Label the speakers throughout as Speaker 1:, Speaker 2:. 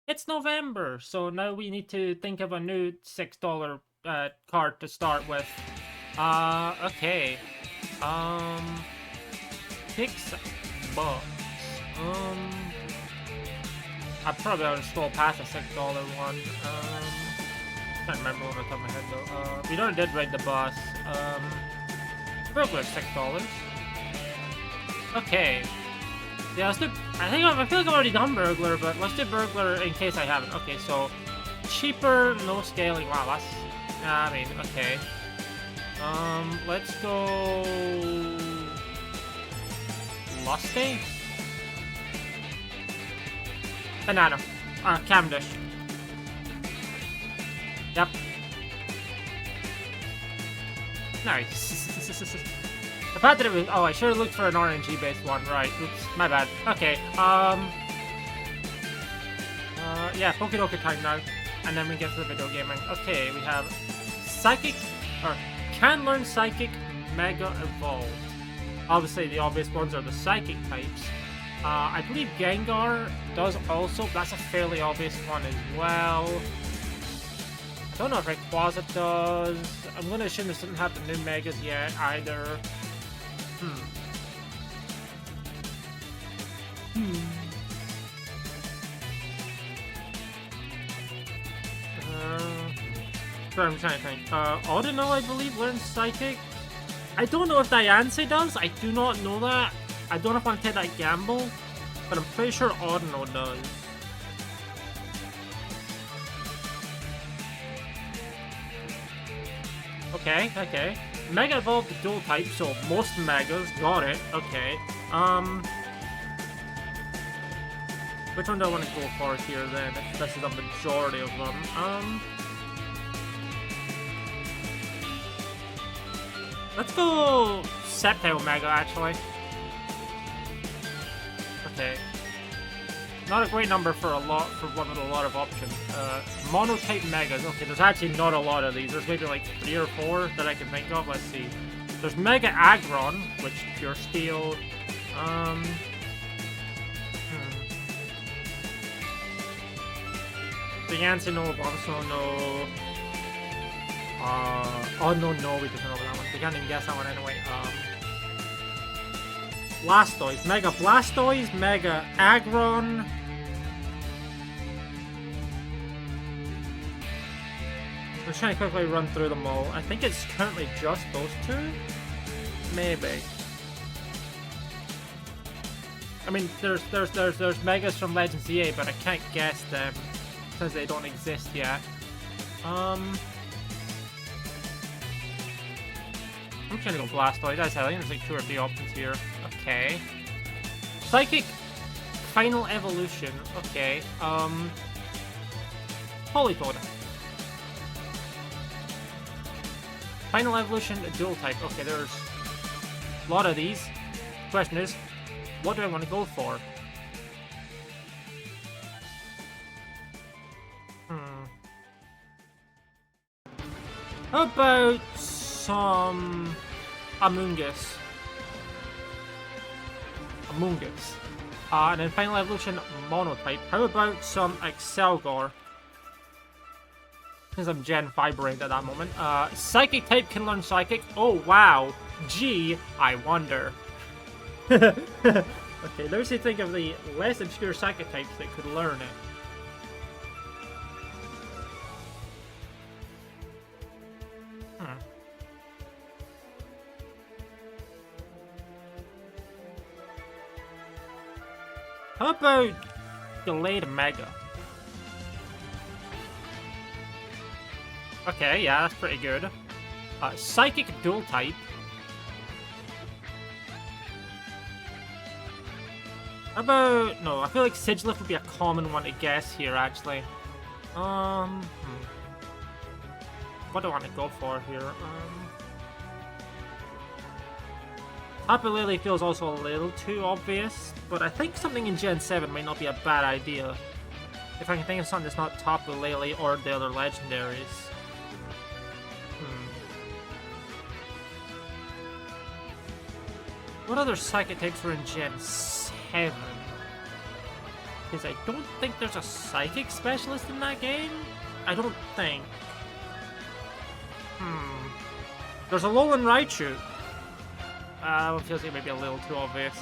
Speaker 1: It's November, so now we need to think of a new $6 card to start with. Okay. $6. I probably ought to scroll past the $6 one. Can't remember off the top of my head though. We already did ride the bus. Burglar $6. Okay. Yeah, let's do. I feel like I've already done burglar, but let's do burglar in case I haven't. Okay, so cheaper, no scaling. Wow, that's. I mean, okay. Let's go. Lusty? Banana. Cavendish. Yep. Nice. The fact that it was. Oh, I should have looked for an RNG based one. Right. Oops. My bad. Okay. Yeah, PokéDoku time now. And then we get to the video gaming. Okay, we have Psychic. Or can learn Psychic Mega Evolved. Obviously, the obvious ones are the Psychic types. I believe Gengar does also. That's a fairly obvious one as well. I don't know if Rayquaza does. I'm going to assume this doesn't have the new Megas yet either. Sorry, I'm trying to think. Audino, I believe, learns Psychic. I don't know if Diancie does. I do not know that. I don't know if I want to take that gamble, but I'm pretty sure Audino does. Okay, okay. Mega evolved the dual type, so most Megas. Got it. Okay. Which one do I want to go for here then? If this is a majority of them. Let's go Sceptile Mega actually. Okay. Not a great number for one with a lot of options. Mono-type Megas. Okay, there's actually not a lot of these. There's maybe like 3 or 4 that I can think of. Let's see. There's Mega Aggron, which pure steel. The answer no, also no. Oh no, we don't know that one. We can't even guess that one anyway. Blastoise, Mega Blastoise, Mega Aggron. I'm trying to quickly run through them all. I think it's currently just those 2? Maybe. I mean, there's Megas from Legends EA, but I can't guess them because they don't exist yet. I'm trying to go Blastoise. That's how I think there's like 2 or 3 options here. Okay. Psychic Final Evolution. Okay. Polytoad. Final Evolution Dual Type. Okay, there's a lot of these. Question is, what do I want to go for? How about some Amoonguss? And then Final Evolution Monotype. How about some Excelgor? Since I'm Gen 5 brained at that moment. Psychic type can learn Psychic. Oh wow. Gee, I wonder. Okay, let's see, think of the less obscure Psychic types that could learn it. How about Delayed Mega? Okay, yeah, that's pretty good. Psychic Dual Type. How about... No, I feel like Sigilyph would be a common one to guess here, actually. What do I want to go for here? Tapu Lele feels also a little too obvious, but I think something in Gen 7 might not be a bad idea. If I can think of something that's not Tapu Lele or the other legendaries. What other Psychic types were in Gen 7? Because I don't think there's a Psychic Specialist in that game. I don't think. There's a Alolan Raichu. It feels like maybe a little too obvious.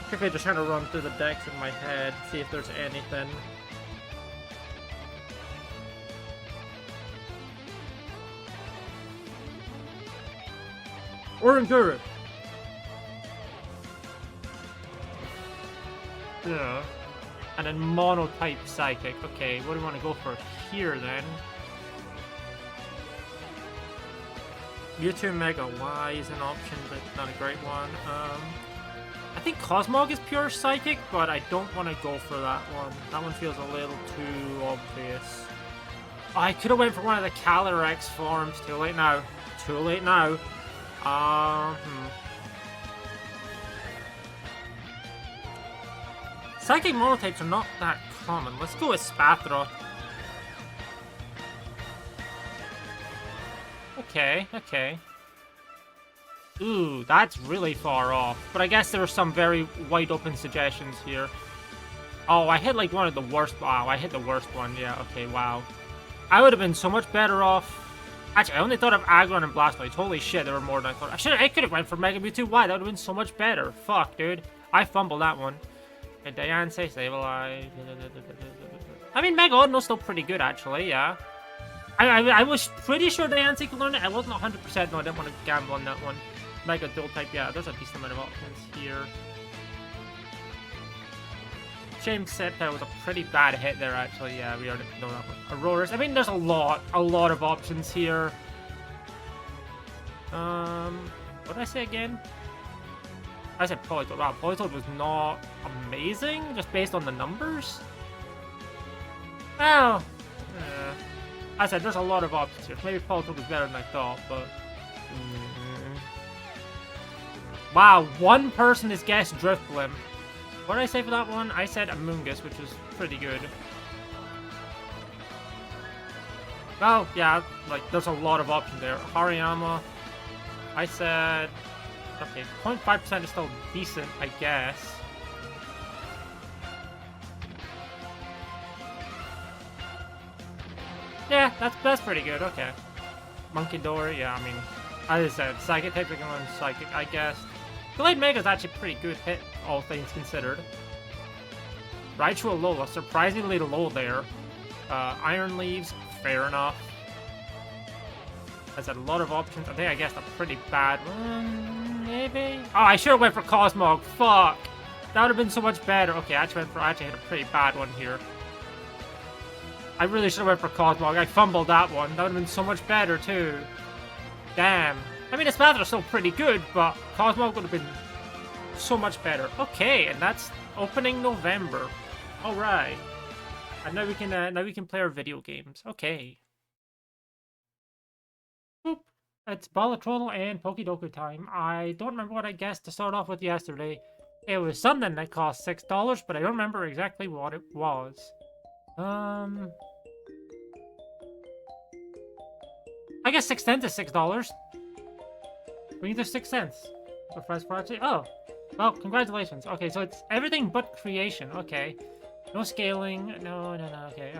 Speaker 1: Quickly just trying to run through the decks in my head, see if there's anything. Oranguru. Yeah. And then Mono-type Psychic. Okay, what do we want to go for here then? Mewtwo Mega Y is an option, but not a great one. I think Cosmog is pure Psychic, but I don't want to go for that one. That one feels a little too obvious. Oh, I could have went for one of the Calyrex forms. Too late now. Too late now. Psychic monotypes are not that common. Let's go with Spathra. Okay, okay. Ooh, that's really far off. But I guess there are some very wide open suggestions here. Oh, I hit like one of the worst. Wow, I hit the worst one. Yeah, okay, wow. I would have been so much better off. Actually, I only thought of Aggron and Blastoise. Holy shit, there were more than I thought. I could have went for Mega Mewtwo Y. That would have been so much better. Fuck, dude. I fumbled that one. And Diane says Sableye. I mean, Mega Audino's still pretty good, actually, yeah. I was pretty sure Diancie could learn it. I wasn't 100%. No, I didn't want to gamble on that one. Mega Dual type, yeah, there's a decent amount of options here. Shame Sceptile was a pretty bad hit there, actually. Yeah, we already know that one. Auroras. I mean, there's a lot of options here. What did I say again? I said Politoed. Wow, Politoed was not amazing, just based on the numbers. Well, I said there's a lot of options here. Maybe Politoed was better than I thought, but... Wow, one person has guessed Drifblim. What did I say for that one? I said Amoonguss, which is pretty good. Well, yeah, like, there's a lot of options there. Hariyama, I said... Okay, 0.5% is still decent, I guess. Yeah, that's pretty good, okay. Monkey Dory, yeah, I mean... As I said, Psychic type, we can learn Psychic, I guess. Glade Mega is actually a pretty good hit, all things considered. Raichu Alola, surprisingly low there. Iron Leaves, fair enough. I said a lot of options. I think I guessed a pretty bad one, maybe? Oh, I should have went for Cosmog, fuck! That would have been so much better. Okay, I actually hit a pretty bad one here. I really should have went for Cosmog. I fumbled that one. That would have been so much better, too. Damn. I mean, the are still pretty good, but Cosmog would have been so much better. Okay, and that's opening November. All right. And now we can play our video games. Okay. Boop. It's Balatrodle and PokéDoku time. I don't remember what I guessed to start off with yesterday. It was something that cost $6, but I don't remember exactly what it was. I guess 6 cents is $6. We need 6 cents. For first project. Oh, well, congratulations. Okay, so it's everything but creation. Okay, no scaling. No. Okay.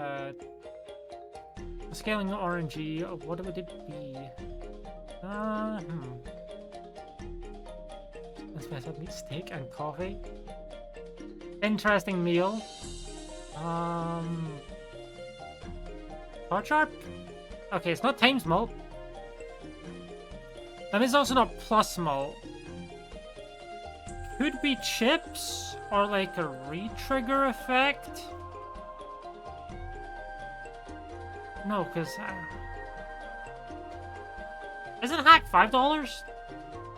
Speaker 1: No scaling, no RNG. What would it be? Let's mess up meat, steak, and coffee. Interesting meal. Hot sharp. Okay, it's not times malt. That is also not plus malt. Could be chips or like a re-trigger effect. No, because isn't hack $5?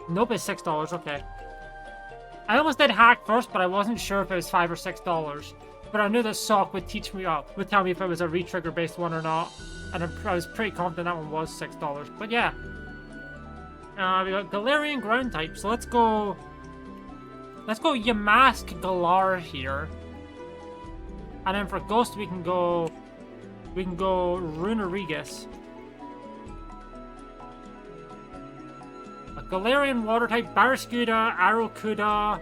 Speaker 1: Nope, it's $6. Okay. I almost did hack first, but I wasn't sure if it was $5 or $6. But I knew that Sock would teach me, would tell me if it was a re-trigger based one or not, and I was pretty confident that one was $6. But yeah. We got Galarian ground type, so let's go Yamask Galar here. And then for Ghost we can go Runerigus. A Galarian water type, Barraskewda, Arrokuda,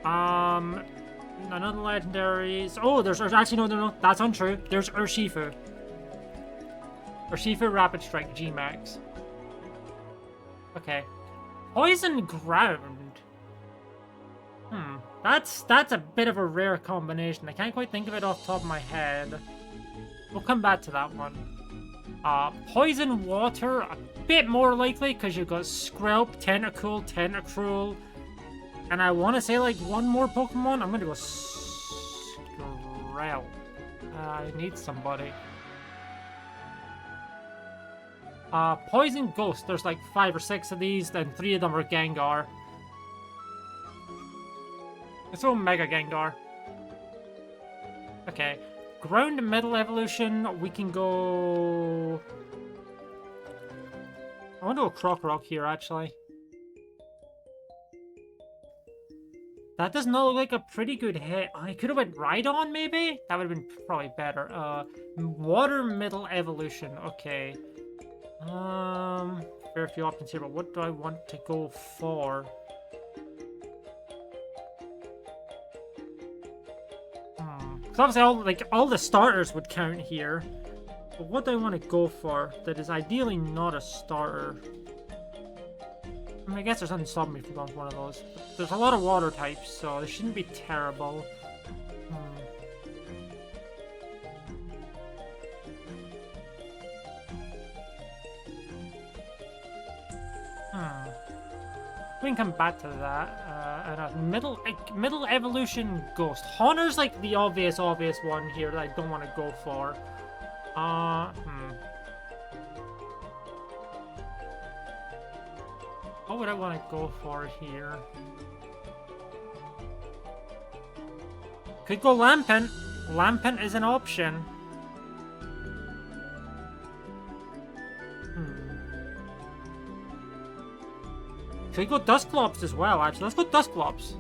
Speaker 1: none of the legendaries. Oh, there's actually no, that's untrue. There's Urshifu. Urshifu Rapid Strike G-Max. Okay. Poison Ground. That's a bit of a rare combination. I can't quite think of it off the top of my head. We'll come back to that one. Poison Water, a bit more likely, because you've got Skrelp, Tentacool, Tentacruel, and I want to say like one more Pokemon. I'm going to go Skrelp. I need somebody. Poison Ghost, there's like 5 or 6 of these, then 3 of them are Gengar. Let's go Mega Gengar. Okay. Ground and Metal Evolution, we can go... I want to go Krokorok here, actually. That does not look like a pretty good hit. I could have went Rhydon, maybe? That would have been probably better. Water Metal Evolution, okay. Very few options here, but what do I want to go for? Because obviously all the starters would count here. But what do I want to go for that is ideally not a starter? I mean, I guess there's nothing stopping me from going for one of those. But there's a lot of water types, so this shouldn't be terrible. We can come back to that. And a middle evolution Ghost. Honor's like the obvious one here that I don't want to go for. What would I want to go for here? Could go Lampent. Lampent is an option. Could go Dusclops as well, actually. Let's go Dusclops.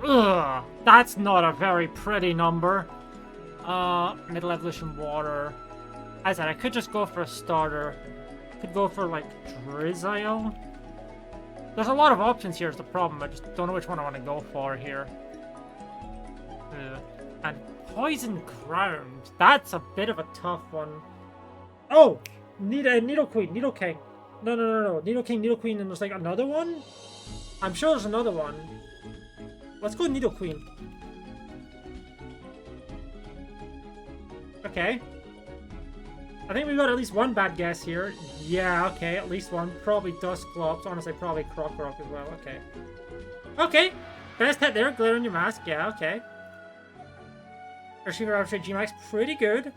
Speaker 1: Ugh, that's not a very pretty number. Middle Evolution Water. As I said, I could just go for a starter. Could go for, like, Drizzile. There's a lot of options here is the problem. I just don't know which one I want to go for here. And Poison Ground. That's a bit of a tough one. Oh! Nidoqueen, Nidoking. No. Nidoking, Nidoqueen, and there's like another one? I'm sure there's another one. Let's go Nidoqueen. Okay. I think we got at least one bad guess here. Yeah, okay, at least one. Probably Dusclops. Honestly, probably Krokorok as well. Okay. Okay. Best hit there. Glitter in your mask. Yeah, okay. Receiver Rapid G-Max. Pretty good.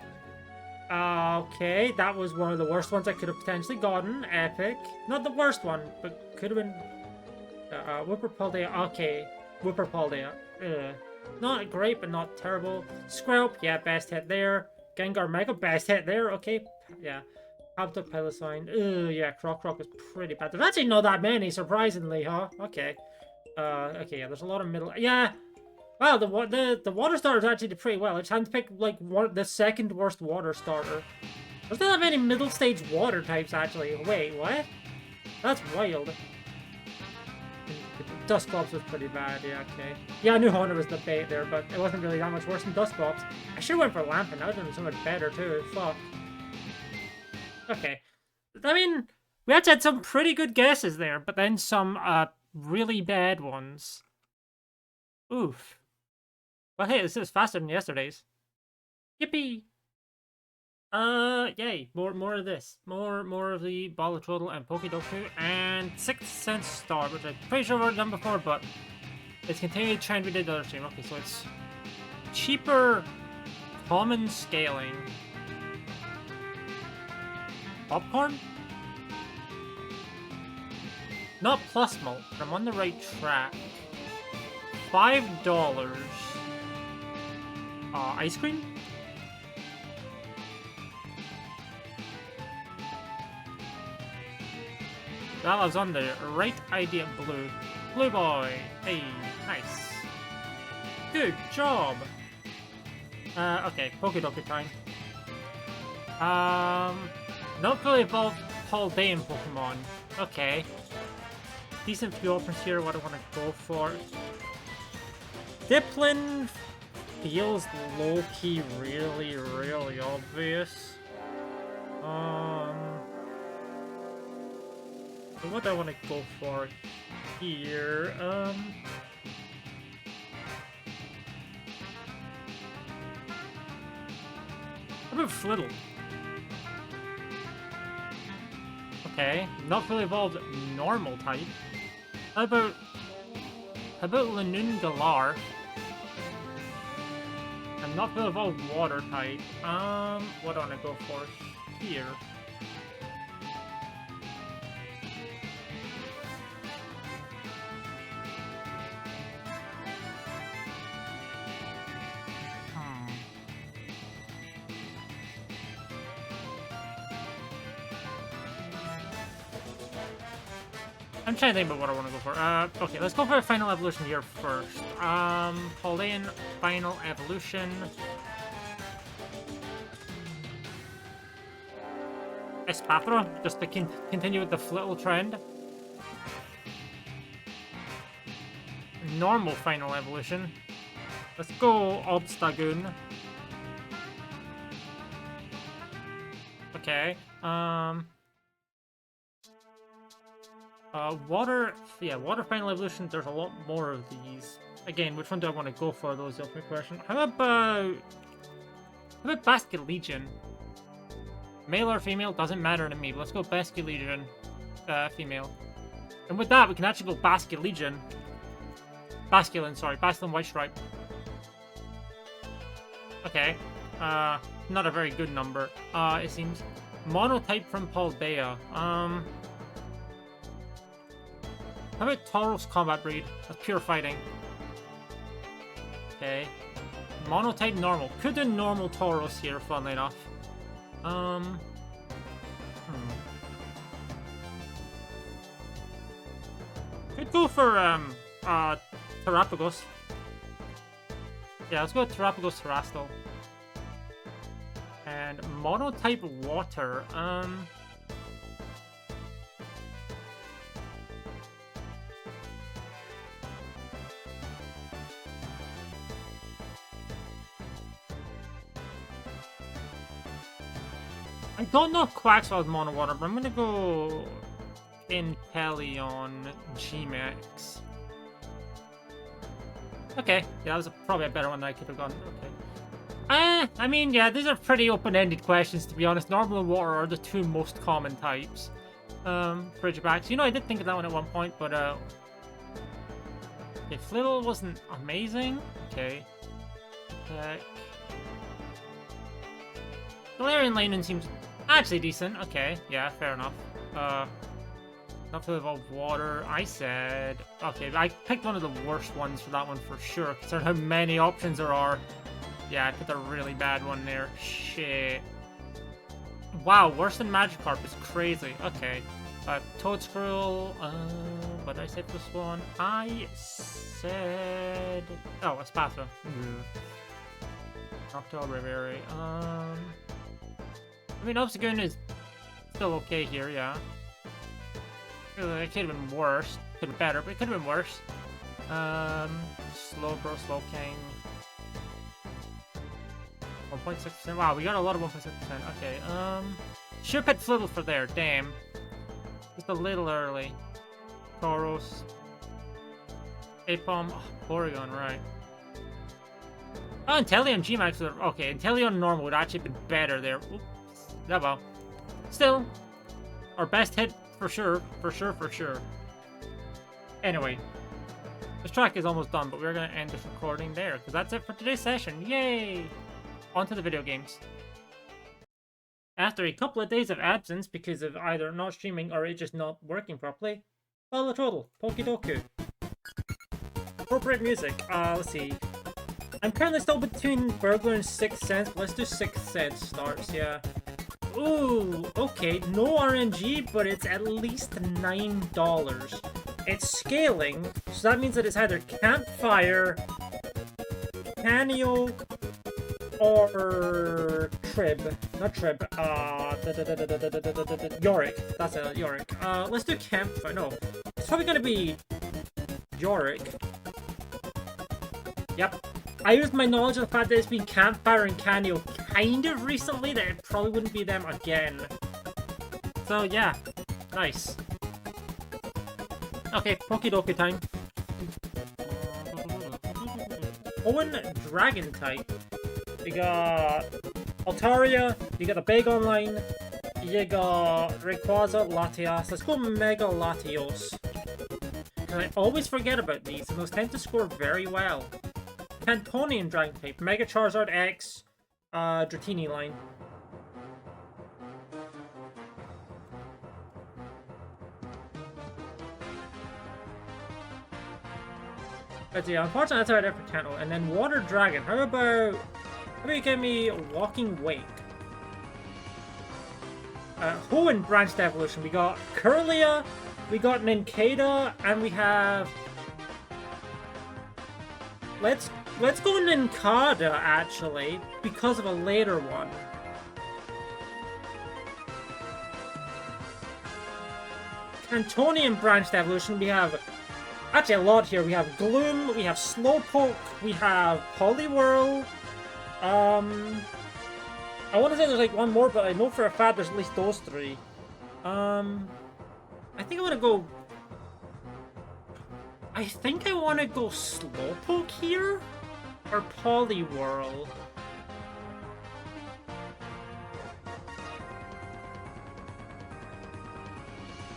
Speaker 1: Okay, that was one of the worst ones I could have potentially gotten. Epic. Not the worst one, but could have been... Whooper Paldea. Okay. Whooper Paldea. Not great, but not terrible. Skrelp. Yeah, best hit there. Gengar Mega. Best hit there. Okay. Yeah. Palpitoad, Piloswine. Yeah, Krokorok is pretty bad. There's actually not that many, surprisingly, huh? Okay. Okay, yeah, there's a lot of middle... Yeah! Wow, the water starters actually did pretty well. I just had to pick, like, the second worst water starter. There's not that many middle stage water types, actually. Wait, what? That's wild. Dusclops was pretty bad, yeah, okay. Yeah, I knew Honor was the bait there, but it wasn't really that much worse than Dusclops. I should have went for Lampent. That would have been so much better, too. Fuck. Okay. I mean, we actually had some pretty good guesses there, but then some, really bad ones. Oof. Well, hey, this is faster than yesterday's. Yippee! Yay! More of this. More of the Balatrodle and PokéDoku and 6th Sense Star, which I'm pretty sure we've done before, but it's continued trend we did the other stream. Okay, so it's cheaper common scaling. Popcorn? Not Plusmalt, but I'm on the right track. $5. Ice cream? Well, I was on the right idea, Blue. Blue boy! Hey, nice. Good job! Okay, PokéDoku time. Not fully evolved Paldean Pokemon. Okay. Decent few options here. What do I want to go for? Dipplin feels low-key really, really obvious. So what do I want to go for here? How about Flittle? Okay, not fully evolved normal type. How about Lanoon Galar? I'm not fully evolved water type. What do I want to go for here? I'm trying to think about what I want to go for. Okay, let's go for a final evolution here first. Paldean final evolution. Espathra, just to continue with the Flittle trend. Normal final evolution. Let's go Obstagoon. Okay, water final evolution, there's a lot more of these. Again, which one do I want to go for, though, is the ultimate question. How about Basket Legion? Male or female, doesn't matter to me, but let's go Basket Legion, female. And with that, we can actually go Basket Legion. Basculin White Stripe. Okay, not a very good number, it seems. Monotype from Paldea, how about Tauros Combat Breed? That's pure fighting. Okay. Monotype normal. Could do normal Tauros here, funnily enough. Could go for, Terrapagos. Yeah, let's go with Terrapagos Terrastal. And Monotype Water, I don't know if Quaxwell is Mono Water, but I'm gonna go Inteleon G-Max. Okay, yeah, that was probably a better one than I could have gone. Okay. I mean, yeah, these are pretty open-ended questions, to be honest. Normal and Water are the two most common types. Bridgebacks. You know, I did think of that one at one point, but, if Flittle wasn't amazing, okay. Galarian Leyland seems actually decent. Okay, yeah, fair enough. Not fully evolved water. I said... Okay, I picked one of the worst ones for that one for sure, considering how many options there are. Yeah, I picked a really bad one there. Shit. Wow, worse than Magikarp is crazy. Okay. Toadscruel. What did I say for this one? I said... Oh, Espathra. October Berry. I mean, Obstagoon is still okay here, yeah. It could have been worse. Could have been better, but it could have been worse. Slowbro, Slowking. 1.6%. Wow, we got a lot of 1.6%. Okay, should put Flittle for there, damn. Just a little early. Tauros. Apom. Oh, Porygon, right. Oh, Inteleon G-Max. Okay, Inteleon normal would actually be better there. Oops. Yeah, well. Still, our best hit for sure. Anyway, this track is almost done, but we're going to end this recording there, because that's it for today's session. Yay! On to the video games. After a couple of days of absence because of either not streaming or it just not working properly, Balatrodle, PokéDoku. Appropriate music. Let's see. I'm currently still between Burglar and Sixth Sense, but let's do Sixth Sense starts, yeah. Ooh, okay, no RNG, but it's at least $9. It's scaling, so that means that it's either Campfire, Canio, or Trib. Not Trib. Yorick. That's a Yorick. Let's do Campfire. No. It's probably gonna be Yorick. Yep. I used my knowledge of the fact that it's been Campfire and Canio kind of recently that it probably wouldn't be them again. So yeah. Nice. Okay, PokéDoku time. Owen Dragon type. You got Altaria, you got a big online, you got Rayquaza, Latias. Let's go Mega Latios. And I always forget about these, and those tend to score very well. Cantonian Dragon type, Mega Charizard X, Dratini line. But yeah, unfortunately that's how I did for Kanto. And then Water Dragon. How about you give me Walking Wake? Hoenn branched evolution. We got Kirlia, we got Nincada, and we have... Let's go Nincada, actually, because of a later one. Cantonian branched evolution, we have... Actually, a lot here. We have Gloom, we have Slowpoke, we have Poliwhirl. I want to say there's like one more, but I know for a fact there's at least those three. I think I want to go... I think I want to go Slowpoke here? Or Poliwhirl?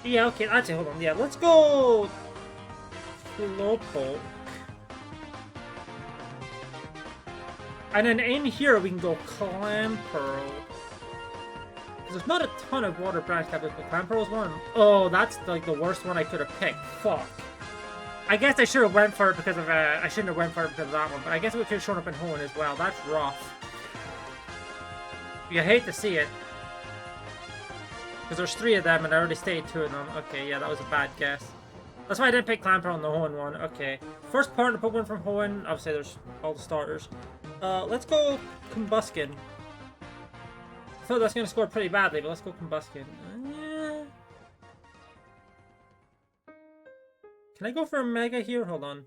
Speaker 1: Yeah, okay, actually, hold on. Yeah, let's go... Slowpoke. And then in here we can go Clamperl. There's not a ton of water branch types, but Clamperl's one. Oh, that's like the worst one I could have picked. Fuck. I guess I should have went for it because of I shouldn't have went for it because of that one, but I guess it could have shown up in Hoenn as well. That's rough. You hate to see it. Because there's 3 of them and I already stayed 2 of them. Okay, yeah, that was a bad guess. That's why I didn't pick Clamperl on the Hoenn one. Okay. First partner Pokemon from Hoenn. Obviously, there's all the starters. Let's go Combuskin. I thought that's going to score pretty badly, but let's go Combuskin. Yeah. Can I go for a Mega here? Hold on.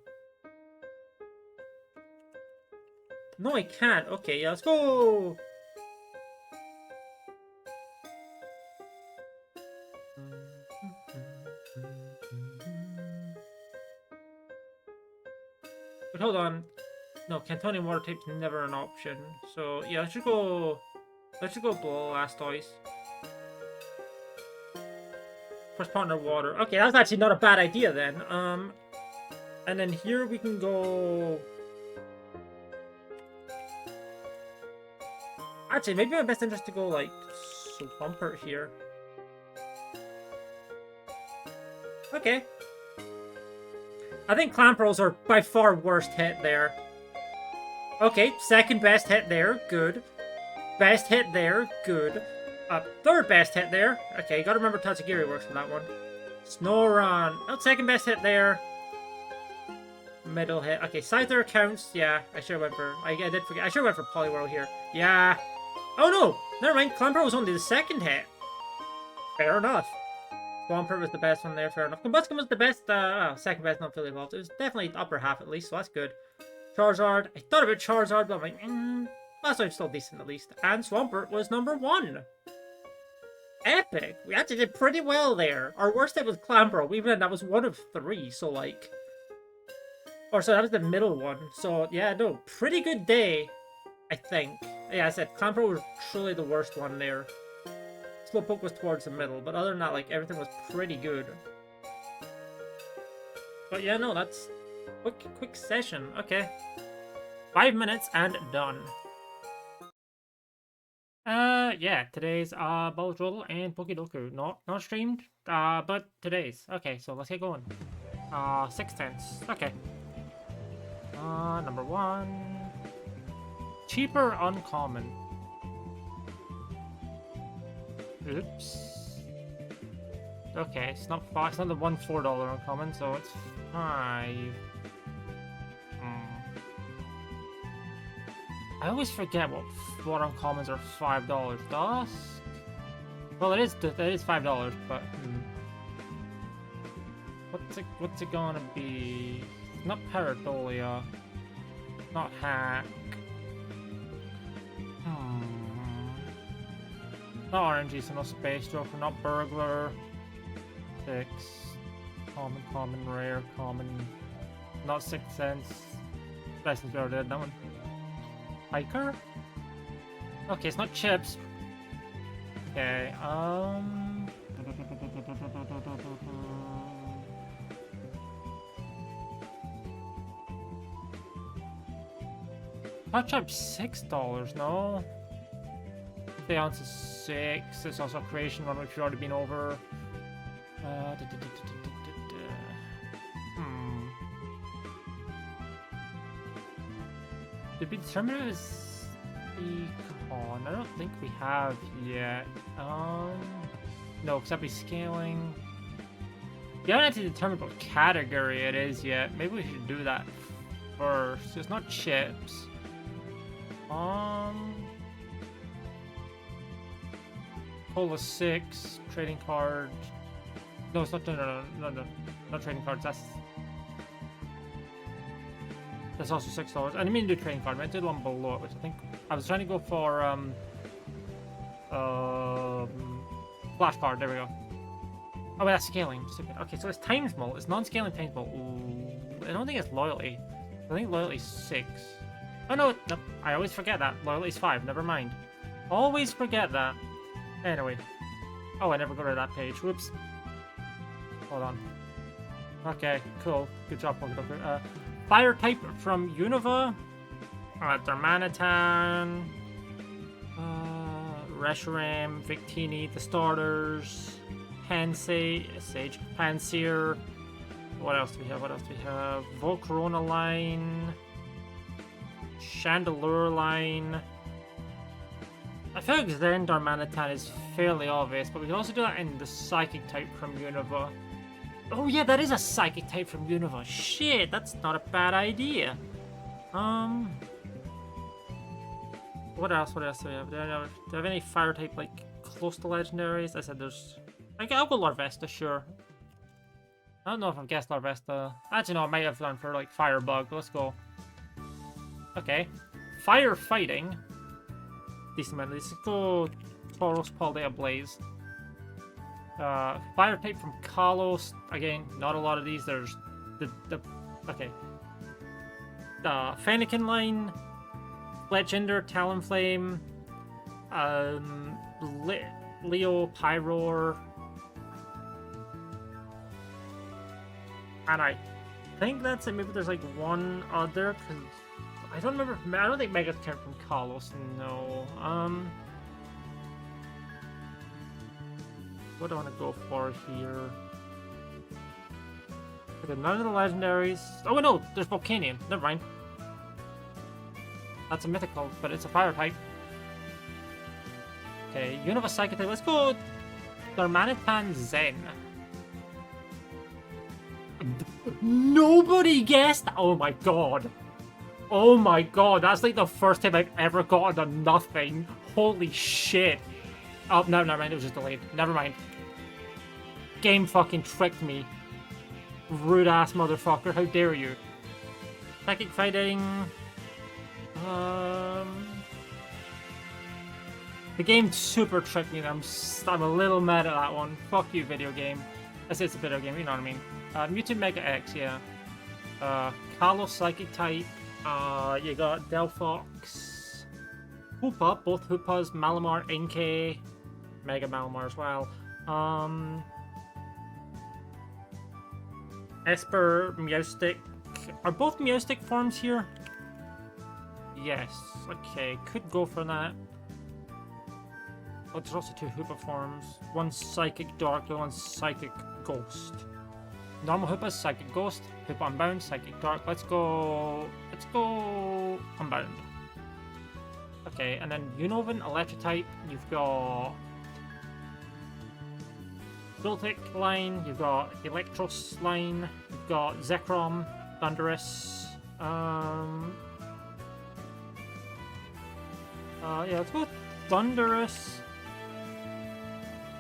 Speaker 1: No, I can't. Okay, yeah, let's go. But hold on. No, Cantonian Water type's never an option. So yeah, let's just go Blastoise. First partner Water. Okay, that was actually not a bad idea then. And then here we can go... Actually, maybe my best interest to go like Swampert here. Okay. I think Clamperls are by far worst hit there. Okay, second best hit there, good. Best hit there, good. Third best hit there. Okay, you gotta remember Tatsugiri works for that one. Snorunt. Oh, second best hit there. Middle hit. Okay, Scyther counts. Yeah, I should have went for... I did forget. I should have went for Poliwhirl here. Yeah. Oh no! Never mind, Clamperl was only the second hit. Fair enough. Swampert was the best one there, fair enough. Combuskin was the best, second best, not fully evolved. It was definitely upper half at least, so that's good. Charizard. I thought about Charizard, but I'm like, Blastoise's still decent at least. And Swampert was number 1. Epic! We actually did pretty well there. Our worst hit was Clamperl. That was 1 of 3, so like... Or so that was the middle one. So yeah, no, pretty good day, I think. Yeah, I said Clamperl was truly the worst one there. Slowpoke was towards the middle, but other than that, like, everything was pretty good. But yeah, no, that's quick session. Okay. 5 minutes and done. Yeah, today's Balatrodle and PokéDoku. Not streamed, but today's. Okay, so let's get going. 6 tenths. Okay. Number 1. Cheaper uncommon. Oops. Okay, it's not 5. It's not the $4 uncommon, so it's 5. I always forget what uncommons are $5. Dusk? Well, it is $5, but what's it gonna be? Not Paradolia, not Hack. Not RNG, so no Space Joker, not Burglar. 6. Common, rare, common. Not Sixth Sense. License we already did that one. Hiker? Okay, it's not Chips. Okay, Touch up $6, no? The ounce is 6. It's also a creation one which we've already been over. Did we determine it as Econ? I don't think we have yet. No, except we scaling. We haven't actually determined what category it is yet. Maybe we should do that first. It's not Chips. Cola 6, trading card. No, it's not. No, not trading cards. That's also $6. I didn't mean to do trading card. I did one below it, which I think I was trying to go for. Flash card. There we go. Oh, that's scaling. Stupid. Okay, so it's times mult. It's non-scaling times mult. Ooh, I don't think it's loyalty. I think loyalty's 6. Oh no, no, I always forget that. Loyalty's 5. Never mind. Always forget that. Anyway. Oh, I never got rid of that page. Whoops. Hold on. Okay, cool. Good job, PokéDoku. Fire type from Unova. Darmanitan. Reshiram, Victini, the starters. Sage, Panseer. What else do we have? Volcarona line. Chandelure line. I feel like Zen Darmanitan is fairly obvious, but we can also do that in the Psychic type from Unova. Oh yeah, that is a Psychic type from Unova. Shit, that's not a bad idea. What else do we have? Do I have any Fire type, like, close to legendaries? I said there's... I'll go Larvesta, sure. I don't know if I've guessed Larvesta. Actually, no, I might have done for, like, Firebug. Let's go. Okay. Firefighting. Decent amount. Let's go Tauros, Paldea, Blaze. Fire type from Kalos. Again, not a lot of these. There's okay. Fennekin line. Fletchinder, Talonflame. Leo, Pyroar. And I think that's it. Maybe there's like one other, because I don't remember. I don't think Mega's came from Kalos. No. What do I want to go for here? Okay, none of the legendaries. Oh no, there's Volcanion. Never mind. That's a mythical, but it's a fire type. Okay, Unova Psychic type. Let's go Darmanitan Zen. Nobody guessed. Oh my god. Oh my god, that's like the first time I've ever gotten a nothing. Holy shit. Oh, no, never mind, it was just delayed. Never mind. Game fucking tricked me. Rude ass motherfucker, how dare you. Psychic fighting. The game super tricked me. I'm a little mad at that one. Fuck you, video game. I say it's a video game, you know what I mean. Mutant Mega X, yeah. Kalos Psychic type. You got Delphox. Hoopa, both Hoopas, Malamar, NK, Mega Malamar as well. Esper, Meowstic. Are both Meowstic forms here? Yes. Okay, could go for that. Oh, there's also two Hoopa forms. One Psychic Dark, the one Psychic Ghost. Normal Hoopa, Psychic Ghost. Hoopa Unbound, Psychic Dark. Let's go Unbound. Okay, and then Unovan, Electrotype. You've got Joltik line. You've got Electros line. You've got Zekrom, Thunderous. Yeah, let's go Thunderous.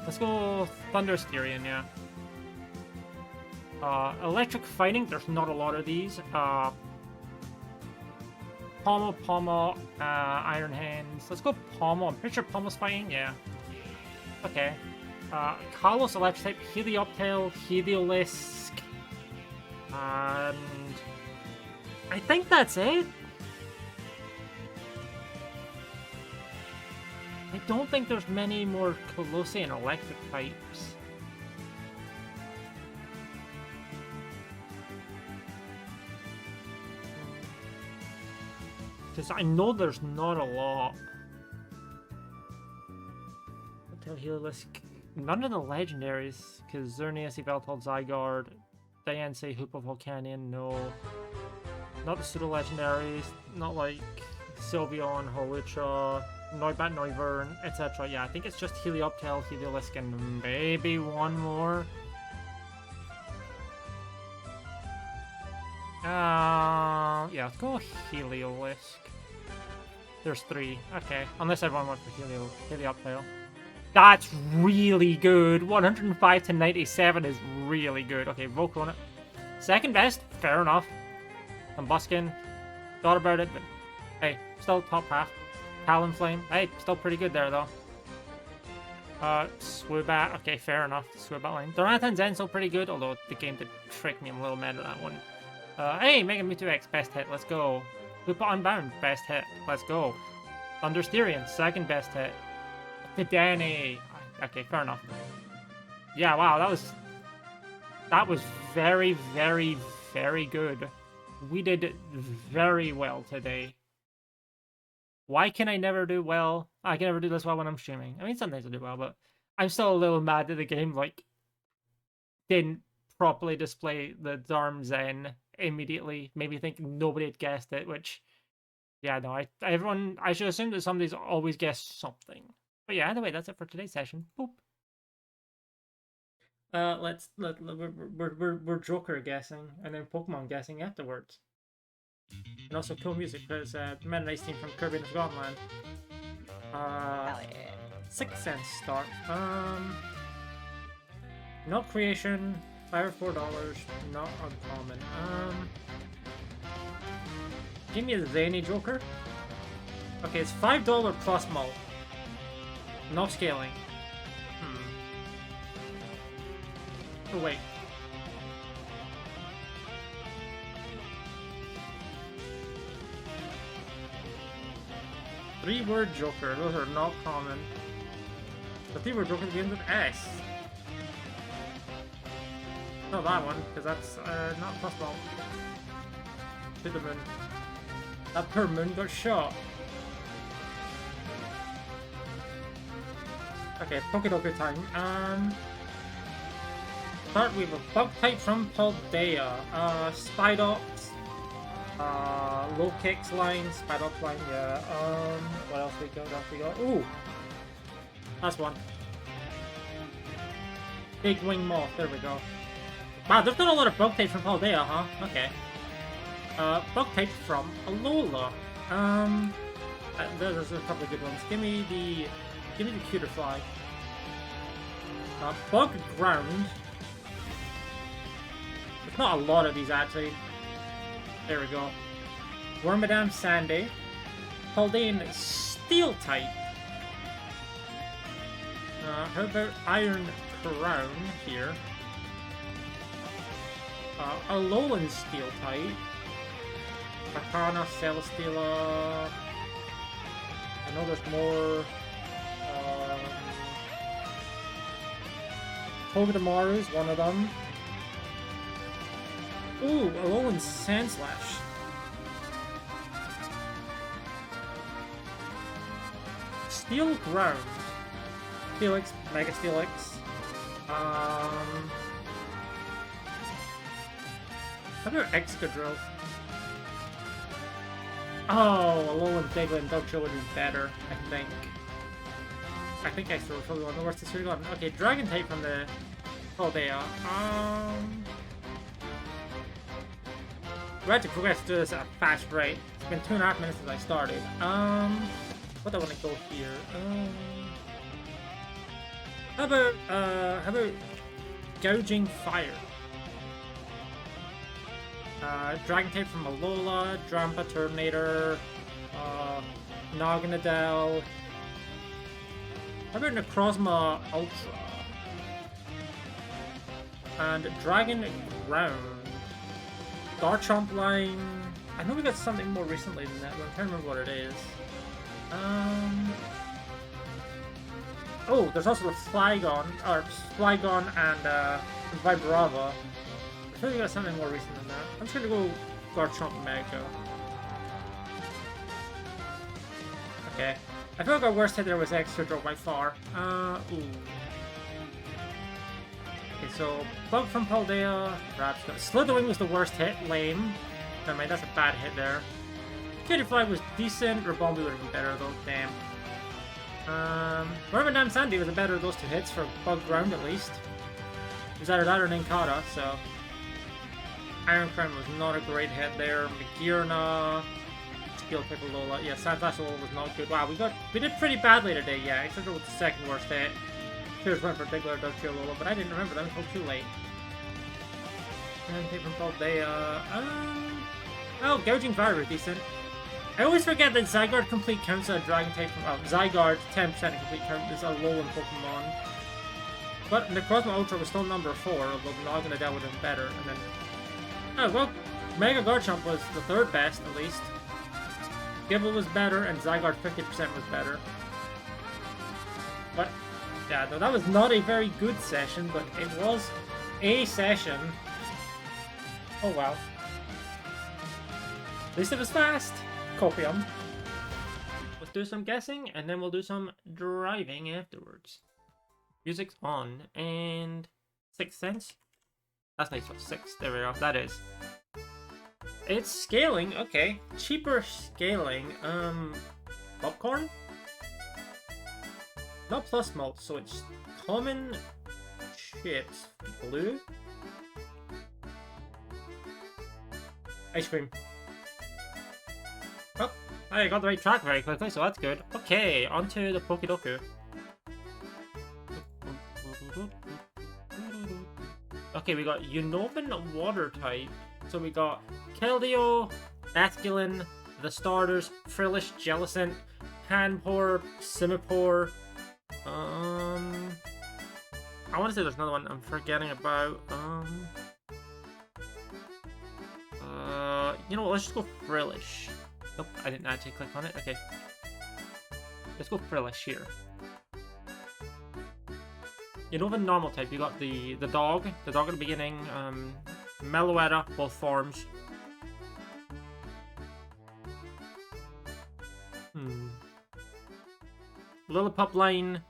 Speaker 1: Let's go Thunderous Tyrion, yeah. Electric Fighting, there's not a lot of these. Pommel, Iron Hands. Let's go Pommel. I'm pretty sure Pommel's fighting, yeah. Okay. Kalos Electric type, Helioptile, Heliolisk. And I think that's it. I don't think there's many more Colossian electric types. Because I know there's not a lot. Hotel Heliolisk. None of the legendaries. Because Xerneas, Yveltal, Zygarde, Diancie, Hoopa, Volcanion, no. Not the pseudo legendaries. Not like Sylveon, Hawlucha, Noibat, Noivern, etc. Yeah, I think it's just Helioptile, Heliolisk, and maybe one more. Yeah, let's go Heliolisk. There's 3. Okay, unless everyone went for Helioptile. That's really good. 105 to 97 is really good. Okay, Volcrona. Second best, fair enough. I'm busking. Thought about it, but hey, still top half. Talonflame. Hey, still pretty good there, though. Swoobat. Okay, fair enough. Swoobat line. Durantine Zen still pretty good, although the game did trick me a little bit at that one. Hey, Mega Mewtwo X, best hit. Let's go. Hoopa Unbound, best hit. Let's go. Thunderstyrian, second best hit. Danny. Okay, fair enough. Yeah, wow, that was very, very, very good. We did very well today. Why can I never do well? I can never do this well when I'm streaming. I mean, sometimes I do well, but I'm still a little mad that the game, like, didn't properly display the Darm Zen immediately. Made me think nobody had guessed it, which, yeah, no, I should assume that somebody's always guessed something. But yeah, either way, that's it for today's session. Boop. We're Joker guessing, and then Pokemon guessing afterwards. And also cool music, because Meta Knight's team from Kirby and the Forgotten Land.
Speaker 2: Hell yeah.
Speaker 1: 6 cents start. Not creation, $5 or $4, not uncommon. Give me a zany Joker. Okay, it's $5 plus mult. No scaling. Oh wait. Three-word Joker. Those are not common. The three-word Joker begins with S. Not that one, because that's not plus mult. To the moon. That poor moon got shot. Okay, PokéDoku time. Start with a bug type from Paldea. Spidops. Low kicks line, Spidops line, yeah. What else we got? Ooh! That's one. Big wing moth, there we go. Wow, there's not a lot of bug types from Paldea, huh? Okay. Bug type from Alola. There's a couple of good ones. Give me the cuter fly. Bug ground. There's not a lot of these actually. There we go. Wormadam Sandy. Paldean Steel type. How about Iron Crown here? Alolan Steel type. Arcana, Celesteela. I know there's more. Togedemaru's one of them. Ooh, Alolan Sandslash. Steel Ground. Steelix, Mega Steelix. How about Excadrill? Oh, Alolan Diglett and Dugtrio would be better, I think. I think I threw probably one of the worst it's gotten. Okay, Dragon type from the Paldea. We have to progress through this at a fast rate. It's been 2.5 minutes since I started. what do I want to go here? How about gouging fire? Dragon type from Alola, Drampa Turtonator, Naganadel. How about Necrozma Ultra? And Dragon Ground. Garchomp line. I know we got something more recently than that, but I'm trying to remember what it is. Oh, there's also the Flygon and Vibrava. I feel like we got something more recent than that. I'm just gonna go Garchomp Mega. Okay. I feel like our worst hit there was Excadrill by far. Ooh. Okay, so Bug from Paldea, perhaps. Slitherwing was the worst hit, lame. Never mind, that's a bad hit there. Kittyfly was decent, Ribombee would have been better though, damn. Wormadam Sandy was the better of those two hits for Bug Ground at least. It was either that or Ninkata, so. Iron Crown was not a great hit there. Magearna, Steel Pickle Lola. Yeah, Sandslash Lola was not good. Wow, we did pretty badly today, yeah, except it was the second worst hit. Here's one for Diglett, Dugtrio, Lola, but I didn't remember them until too late. And take from Paldea. Oh, Gouging Fire was decent. I always forget that Zygarde complete counts as a Dragon type from Zygarde 10% complete count is a Alolan Pokemon. But Necrozma Ultra was still number 4, although Naganadel would have been better. And then, oh well, Mega Garchomp was the third best at least. Gible was better, and Zygarde 50% was better. But yeah, no, that was not a very good session, but it was a session. Oh well. At least it was fast. Copium. Let's do some guessing, and then we'll do some driving afterwards. Music's on, and 6 cents. That's nice for 6. There we go. That is. It's scaling. Okay, cheaper scaling. Popcorn. Not plus malt, so it's common chips. Blue. Ice cream. Oh, I got the right track very quickly, so that's good. Okay, onto the PokéDoku. Okay, we got Unobin Water type. So we got Keldeo, Basculin, the starters, Frillish, Jellicent, Panpour, Simipour. I want to say there's another one I'm forgetting about. You know what? Let's just go Frillish. Nope, I didn't actually click on it. Okay, let's go Frillish here. You know the normal type. You got the dog at the beginning. Meloetta, both forms. Lillipup line,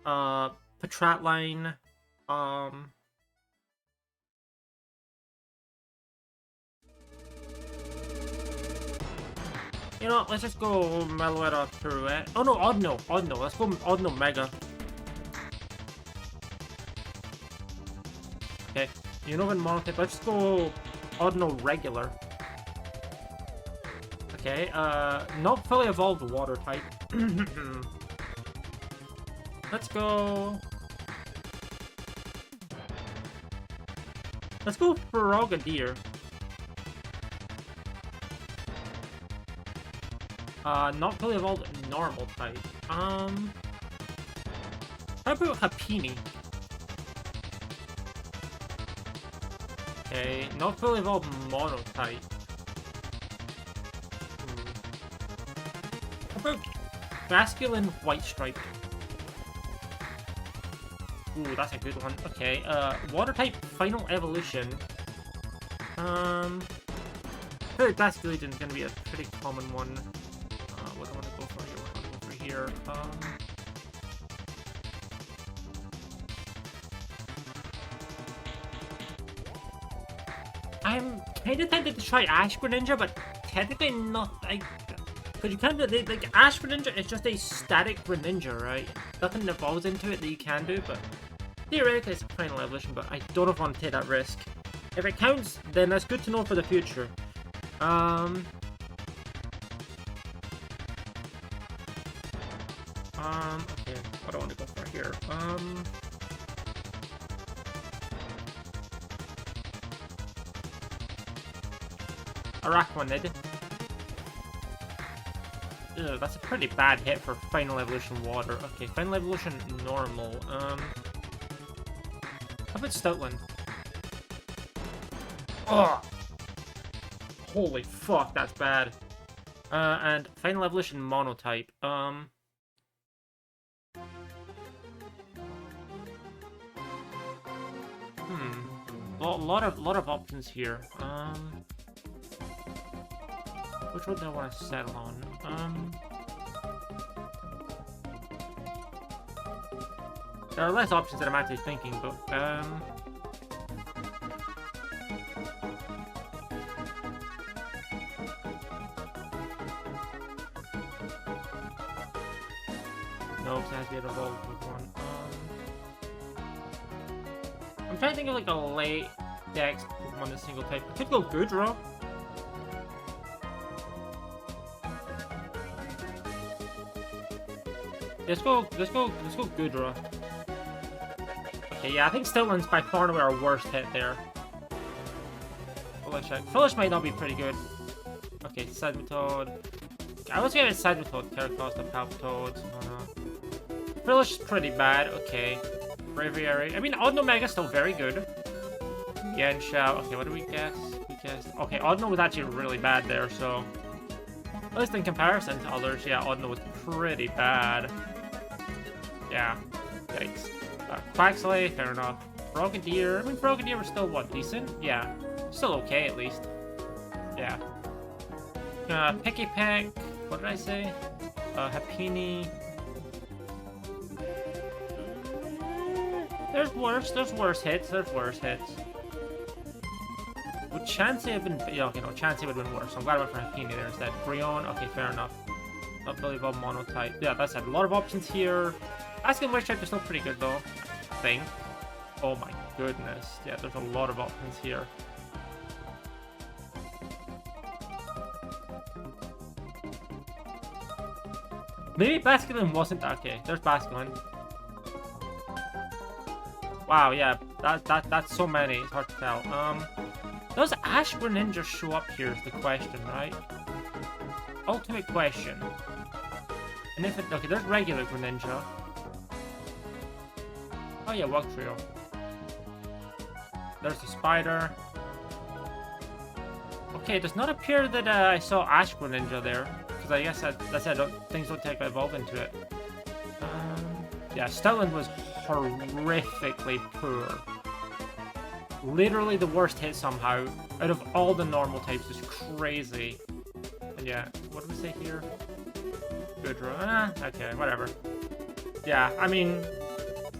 Speaker 1: Patrat line, you know, let's just go Meloetta through it. Oh no, Oddno. Let's go Oddno Mega. Okay, you know, in monotype, let's go Oddno Regular. Okay, not fully evolved water type. Let's go Frogadier. Not fully evolved normal type. How about Happiny? Okay, not fully evolved mono type. How about Basculin White Stripe? Ooh, that's a good one. Okay, water type final evolution. I feel like Basculin is gonna be a pretty common one. What do I want to go for here? What do I want to go for here? I'm kind of tempted to try Ash Greninja, but technically not. Because you can't do like Ash Greninja is just a static Greninja, right? Nothing evolves into it that you can do, but theoretically it's a final evolution. But I don't know if I want to take that risk. If it counts, then that's good to know for the future. Okay, what do I want to go for here? Araquanid. Ew, that's a pretty bad hit for Final Evolution Water. Okay, Final Evolution Normal. How about Stoutland? Oh! Holy fuck, that's bad. And Final Evolution Monotype. A lot of options here. Which one do I want to settle on? There are less options that I'm actually thinking, but no, it has to be an evolved one. I'm trying to think of like a late dex Pokemon in a single type. I could go Goodra. Let's go Goodra. Okay, yeah, I think Stoutland's by far and away our worst hit there. Well, let's check. Foolish might not be pretty good. Okay, Seismitoad. I was gonna say Seismitoad, Terracosta, Palpitoad. Oh no. Foolish is pretty bad, okay. Braviary. I mean, Odd Omega's still very good. Yanshao. Okay, what do we guess? We guessed. Okay, Oddno was actually really bad there, so. At least in comparison to others, yeah, Oddno was pretty bad. Yeah. Yikes. Quaxley, fair enough. Frogadier. I mean, Frogadier was still, what, decent? Yeah. Still okay, at least. Yeah. Picky Peck. What did I say? Happini. There's worse hits. Would Chansey have been... Yeah, okay, no, Chansey would have been worse. I'm glad I went for Happini there instead. Brionne, okay, fair enough. Not really above Monotype. Yeah, that's it. A lot of options here. Asking which type is still pretty good, though. I think. Oh my goodness. Yeah, there's a lot of options here. Maybe Basculin wasn't... Okay, there's Basculin. Wow, yeah, that's so many. It's hard to tell. Does Ash Greninja show up here is the question, right? Ultimate question. And if it... Okay, there's regular Greninja. Oh yeah, Wugtrio. There's the Spider. Okay, it does not appear that I saw Ash Greninja there. Because I guess things don't take evolve into it. Yeah, Stoutland was horrifically poor. Literally the worst hit somehow. Out of all the normal types, it's crazy. And yeah, what do we say here? Goodra. Okay, whatever. Yeah, I mean,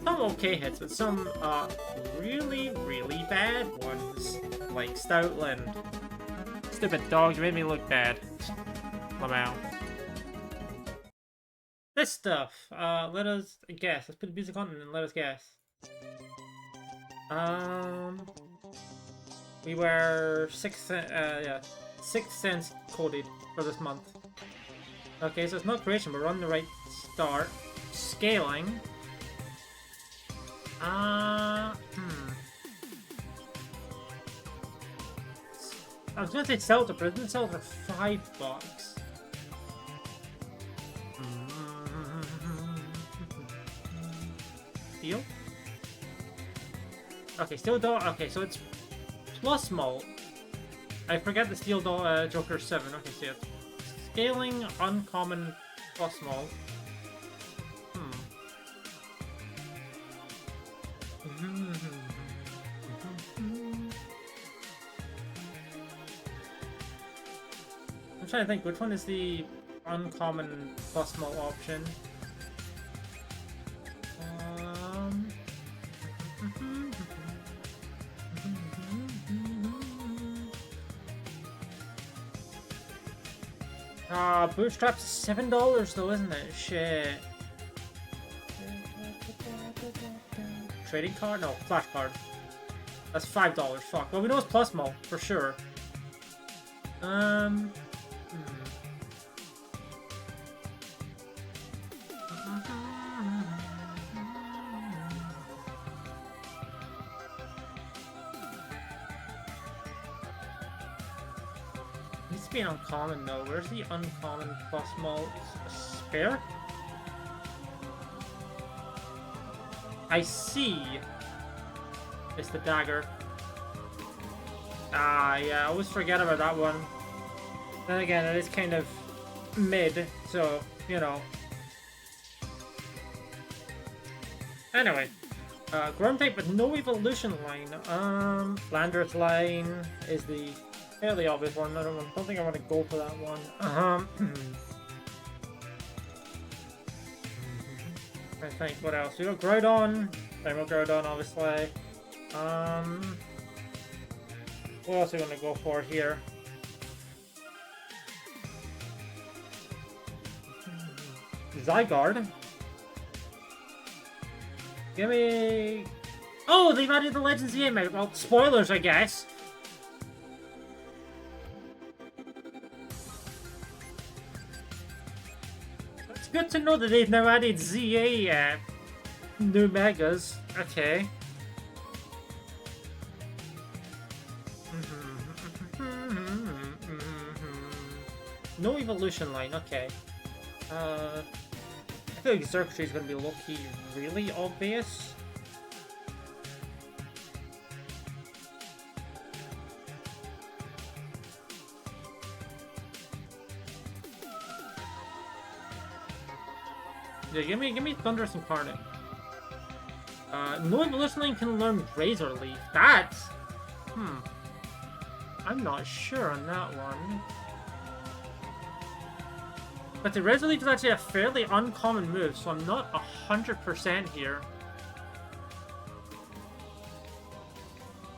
Speaker 1: some okay hits, but some really, really bad ones. Like Stoutland. Stupid dog, you made me look bad. Lamau. This stuff. Let us guess. Let's put music on and let us guess. We were 6 cents coded for this month. Okay, so it's not creation, but we're on the right start. Scaling. I was gonna say Celta, but it didn't sell for $5. Steel? Okay, Steel Doll. Okay, so it's plus Molt. I forget the Steel Doll Joker 7. Okay, see it. Scaling, uncommon, plus Molt. I'm trying to think, which one is the uncommon plus Molt option? Bootstrap's $7 though, isn't it? Shit. Trading card? No, flash card. That's $5. Fuck. Well, we know it's plus Molt for sure. be an uncommon though. Where's the uncommon plus small spare? I see. It's the dagger. Ah, yeah, I always forget about that one. Then again, it is kind of mid, so, you know. Anyway, ground type with no evolution line. Landers line is the fairly obvious one. I don't think I want to go for that one. I think, what else? We got Groudon. Primal Groudon, obviously. What else are we going to go for here? Zygarde. Give me... Oh, they've added the Legends EA mode. Well, spoilers, I guess. It's good to know that they've now added ZA new megas. Okay. No evolution line, okay. I feel like Xerxes is going to be low-key really obvious. Yeah, give me Thunderous Incarnate. No evolution line can learn Razor Leaf. That's... I'm not sure on that one. But the Razor Leaf is actually a fairly uncommon move, so I'm not 100% here.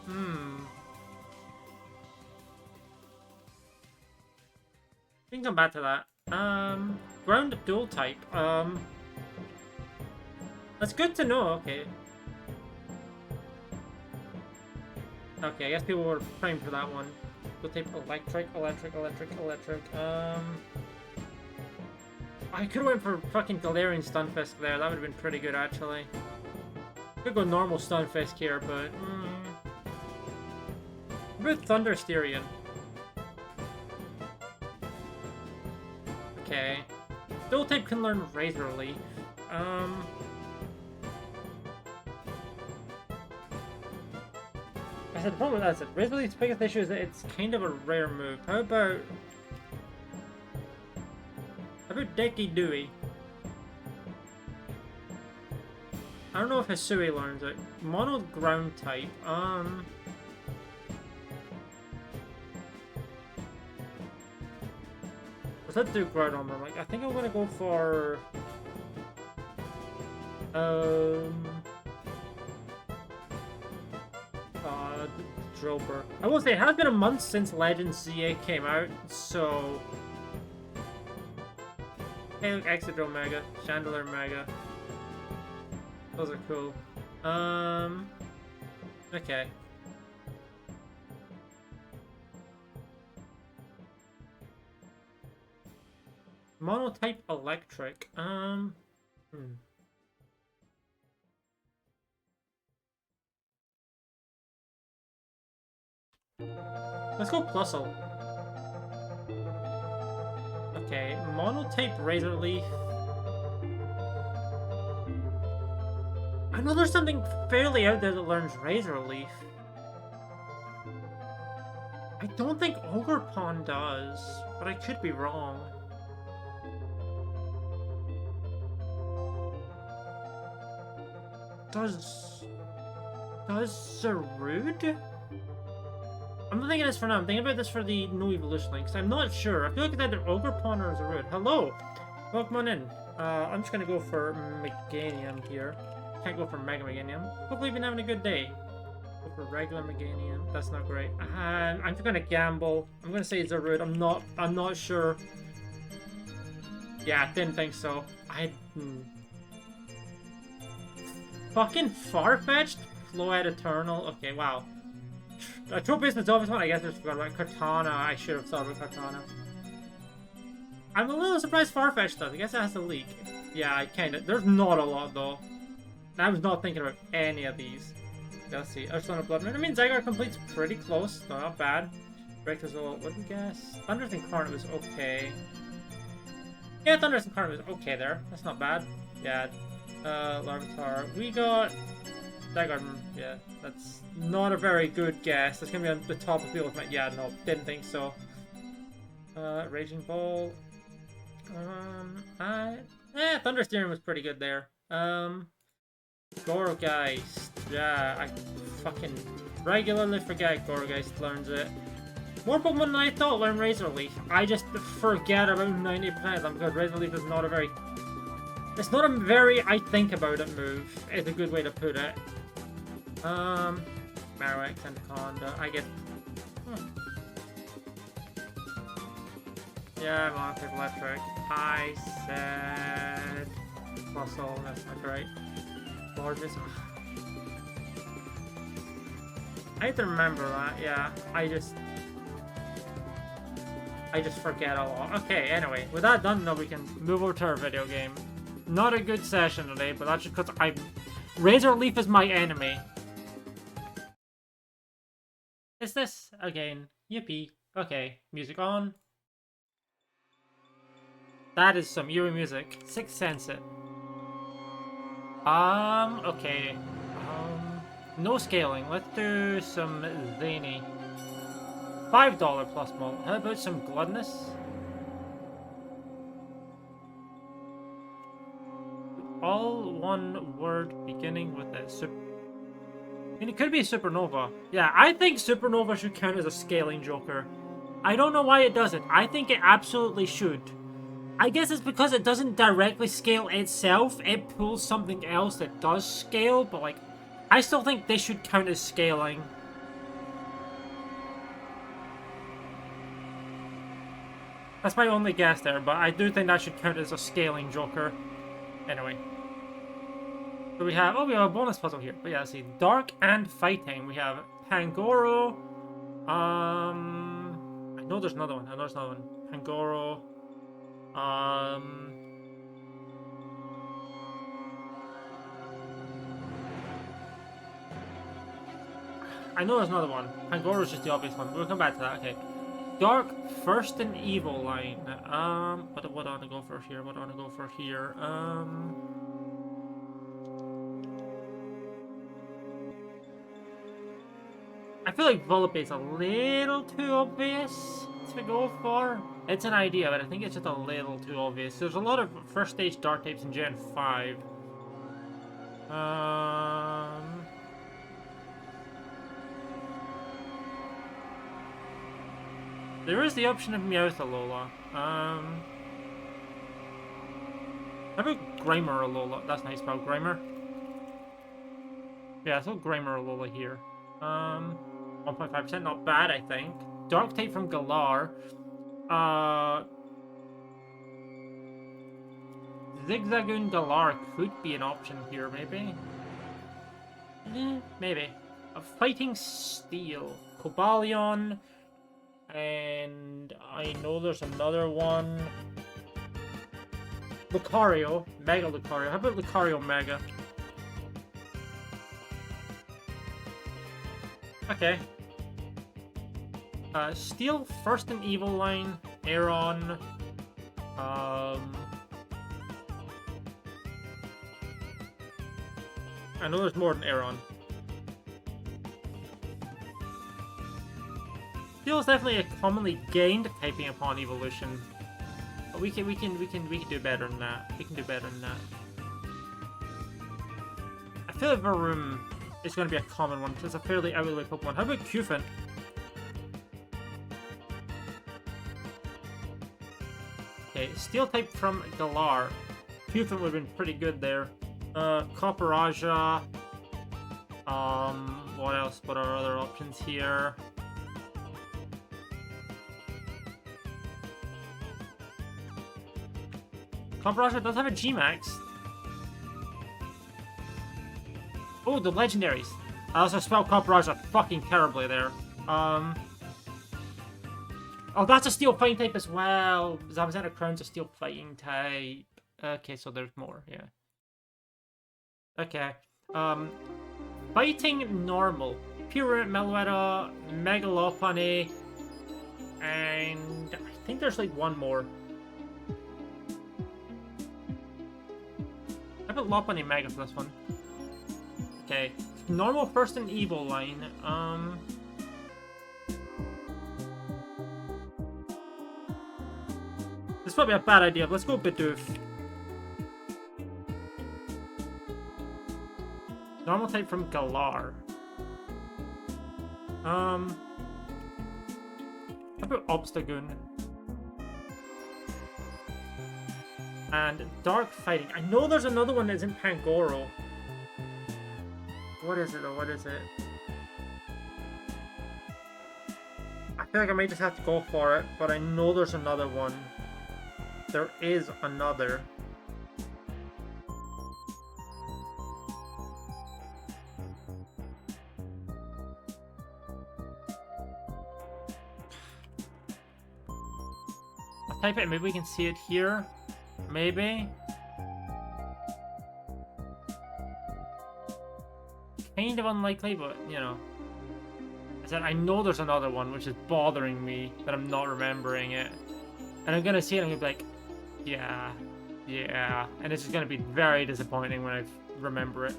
Speaker 1: We can come back to that. Ground dual type. That's good to know, okay. Okay, I guess people were praying for that one. Dual type electric. I could've went for fucking Galarian Stunfisk there. That would've been pretty good, actually. Could go normal Stunfisk here, but... What about Thundersterian? Okay. Dual type can learn Razor Leaf. I said the problem with that is that Razor Leaf's biggest issue is that it's kind of a rare move. How about Decky Dewey? I don't know if Hisui learns it. Mono ground type. Let's do Groudon. Like, I think I'm gonna go for Drillbur. I will say it has been a month since Legends ZA came out, so hey, look, Excadrill Mega, Chandelure Mega. Those are cool. Okay. Monotype Electric. Let's go Plusle. Okay, Monotype Razor Leaf. I know there's something fairly out there that learns Razor Leaf. I don't think Ogerpon does, but I could be wrong. Does Zarude? I'm not thinking this for now. I'm thinking about this for the no evolution link, because I'm not sure. I feel like it's either Ogerpon or Zarude. Hello! Welcome on in. I'm just gonna go for Meganium here. Can't go for Mega Meganium. Hopefully you've been having a good day. Go for regular Meganium. That's not great. I'm just gonna gamble. I'm gonna say Zarude. I'm not sure. Yeah, didn't think so. Fucking Farfetch'd? Floette Eternal? Okay, wow. Tropius is obvious one. I guess I just forgot about Cortana. I should have thought about Cortana. I'm a little surprised Farfetch'd does. I guess it has to leak. Yeah, I kinda. There's not a lot though. I was not thinking about any of these. Let's see. Ursula Blood Moon. I mean, Zygarde completes pretty close. So not bad. Breakazool, what did we guess? Thundurus Incarnate was okay. Yeah, Thundurus Incarnate was okay there. That's not bad. Yeah. Larvitar. We got Daggerman. Yeah, that's not a very good guess. That's gonna be on the top of people's mind. Yeah, no, didn't think so. Raging Ball. Thunder Steering was pretty good there. Gorogeist. Yeah, I fucking regularly forget Gorogeist learns it. More Pokemon than I thought learn Razor Leaf. I just forget about 90% of them because Razor Leaf is not a very... It's not a very I think about it move, is a good way to put it. Marowak and Conda. I get... Yeah, Monster Electric. I said... Fossil, that's not right. Largest. I have to remember that, yeah. I just forget a lot. Okay, anyway, with that done, now we can move over to our video game. Not a good session today, but that's just because Razor Leaf is my enemy. Is this again? Yippee. Okay, music on. That is some eerie music. Sixth Sense it. Okay. No scaling. Let's do some zany. $5 plus molt. How about some gluttonous? All one word beginning with a super. I mean, it could be supernova. Yeah, I think supernova should count as a scaling joker. I don't know why it doesn't. I think it absolutely should. I guess it's because it doesn't directly scale itself. It pulls something else that does scale, but like, I still think this should count as scaling. That's my only guess there, but I do think that should count as a scaling joker. Anyway. So we have a bonus puzzle here. But yeah, let's see. Dark and Fighting. We have Pangoro. I know there's another one. Pangoro. I know there's another one. Pangoro's just the obvious one. We'll come back to that. Okay. Dark, First and Evil line. What do I want to go for here? I feel like Volibate is a little too obvious to go for. It's an idea, but I think it's just a little too obvious. There's a lot of first stage Dark types in Gen 5. There is the option of Meowth-Alola. How about Grimer-Alola? That's nice spell, Grimer. Yeah, so Grimer-Alola here. 1.5%, not bad, I think. Dark type from Galar. Zigzagoon Galar could be an option here, maybe. Maybe. A Fighting Steel. Cobalion. And I know there's another one. Lucario. Mega Lucario. How about Lucario Mega? Okay. Steel, First and Evil line. Aeron. I know there's more than Aeron. Steel is definitely a commonly gained typing upon evolution. But we can do better than that. I feel like Varoom is going to be a common one. It's a fairly out of the way Pokemon. How about Cufant? Okay, Steel type from Galar. Cufant would have been pretty good there. Copperaja. What else? What are other options here? Copperaja does have a G-Max. Oh, the legendaries. I also spelled Copperaja fucking terribly there. Oh, that's a Steel Fighting type as well. Zamazenta Crown's a Steel Fighting type. Okay, so there's more, yeah. Okay. Fighting Normal. Pure Meloetta, Megalopony. And I think there's like one more. I haven't locked any Mega for this one. Okay. Normal first and evil line. This is probably a bad idea. Let's go Bidoof. Normal type from Galar. How about Obstagoon? And Dark Fighting. I know there's another one that's in Pangoro. What is it though? What is it? I feel like I might just have to go for it, but I know there's another one. There is another. I'll type it, maybe we can see it here. Maybe. Kind of unlikely, but, you know. I said, I know there's another one, which is bothering me, that I'm not remembering it. And I'm gonna see it and I'm gonna be like, yeah. And it's just gonna be very disappointing when I remember it.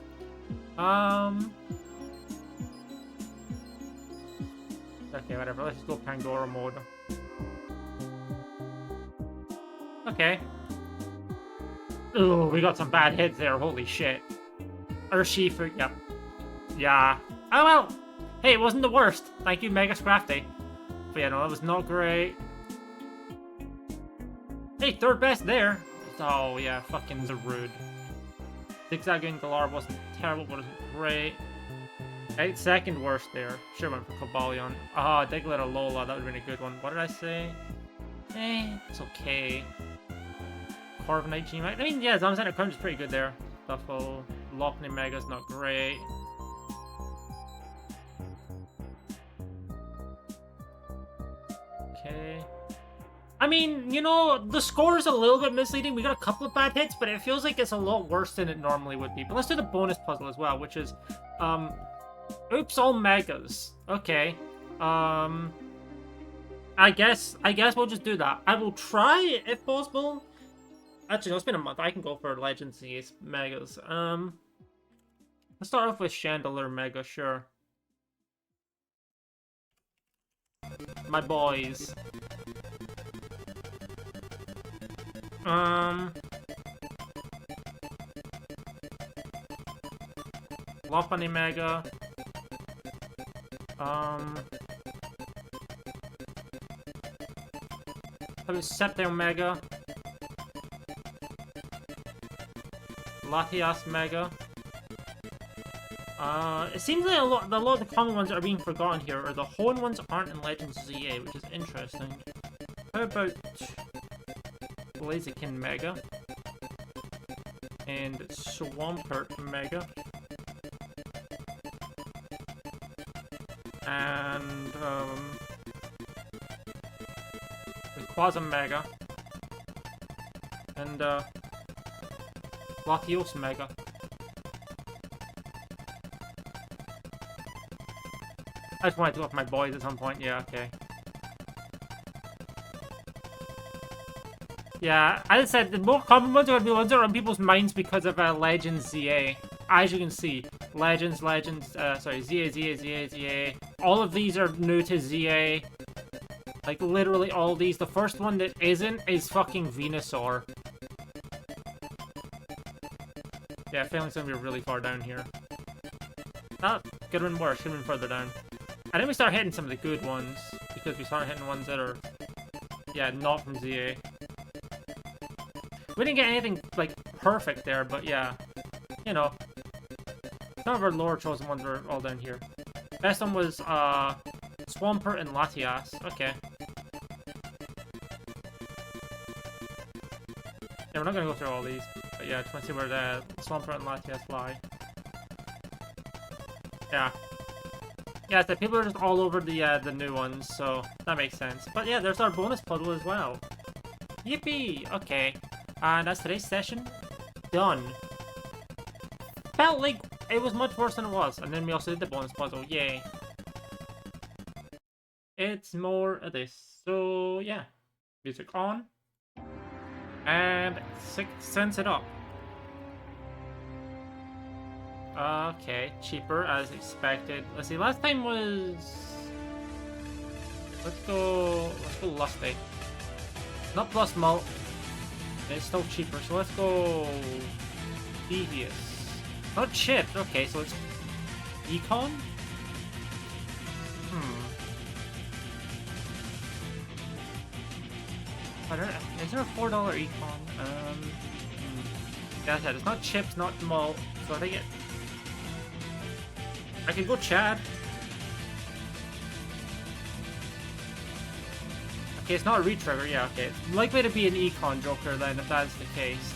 Speaker 1: Okay, whatever, let's just go Pangoro mode. Okay. Ooh, we got some bad hits there, holy shit. Urshifu, yep. Yeah. Oh well! Hey, it wasn't the worst. Thank you, Mega Scrafty. But yeah, no, that was not great. Hey, third best there. Oh yeah, fucking rude. Zigzag and Galar wasn't terrible, but it wasn't great. Hey, second worst there. Sure went for Cobalion. Ah, Diglett or Lola, that would have been a good one. What did I say? It's okay. Corviknight, G-Max. I mean, yeah, Zamazenta Crunch is pretty good there. Stuffle, Lochner Mega's not great. Okay. I mean, you know, the score is a little bit misleading. We got a couple of bad hits, but it feels like it's a lot worse than it normally would be. But let's do the bonus puzzle as well, which is, oops, all Megas. Okay. I guess we'll just do that. I will try, if possible. Actually, no, it's been a month. I can go for Legends Ace Megas. Let's start off with Chandelier Mega, sure. My boys. Lopunny Mega. How about Scepter Mega? Latias Mega. It seems like a lot of the common ones that are being forgotten here, or the Hoenn ones aren't in Legends ZA, which is interesting. How about Blaziken Mega? And Swampert Mega? And, Quasar Mega. And, Latios Mega. I just wanted to go with my boys at some point, yeah, okay. Yeah, as I said, the more common ones are going to be the ones that are on people's minds because of Legends ZA. As you can see, Legends, sorry, ZA. All of these are new to ZA. Like, literally all of these. The first one that isn't is fucking Venusaur. Yeah, Failing's gonna be really far down here. That could have been worse, could have been further down. And then we start hitting some of the good ones, because we start hitting ones that are, yeah, not from ZA. We didn't get anything, like, perfect there, but yeah. You know. Some of our lower chosen ones were all down here. Best one was, Swampert and Latias. Okay. Yeah, we're not gonna go through all these. But yeah, I just want to see where the Swampert and Latias lie. Yeah. Yeah, so people are just all over the new ones, so that makes sense. But yeah, there's our bonus puzzle as well. Yippee! Okay. And that's today's session. Done. Felt like it was much worse than it was. And then we also did the bonus puzzle. Yay. it's more of this. So yeah, music on, and sense it up. Okay, cheaper as expected. Let's see, last time was... Let's go Lusty. Not plus malt. It's still cheaper, so let's go Devious. Not chips, okay, so it's Econ? I don't know. Is there a $4 Econ? Yeah, it's not chips, not malt, so I think I could go Chad. Okay, it's not a retrigger, yeah, okay. It's likely to be an Econ Joker then, if that's the case.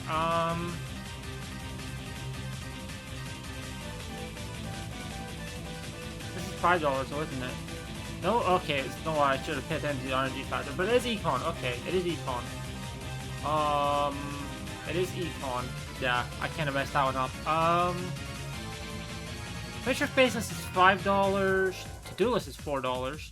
Speaker 1: This is $5 though, isn't it? No? Okay, no, I should have paid attention to the RNG factor, but it is Econ, okay, it is Econ. It is Econ. Yeah, I kind of messed that one up. Fisher Faceless is $5, To-Do List is $4.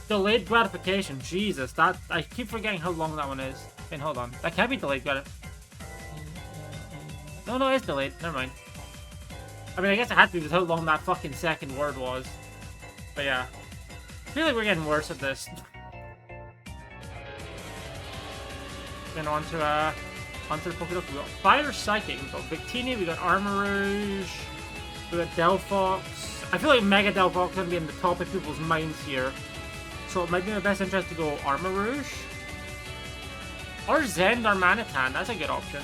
Speaker 1: Delayed gratification, Jesus, that I keep forgetting how long that one is. And hold on, that can't be delayed gratification. No, it's delayed. Never mind. I mean, I guess it had to be with how long that fucking second word was. But yeah, I feel like we're getting worse at this. Then onto the PokéDoku. We got Fire Psychic, we got Victini, we got Armarouge, we got Delphox. I feel like Mega Delphox is going to be in the top of people's minds here. So it might be in my best interest to go Armarouge. Or Zend or Manitan, that's a good option.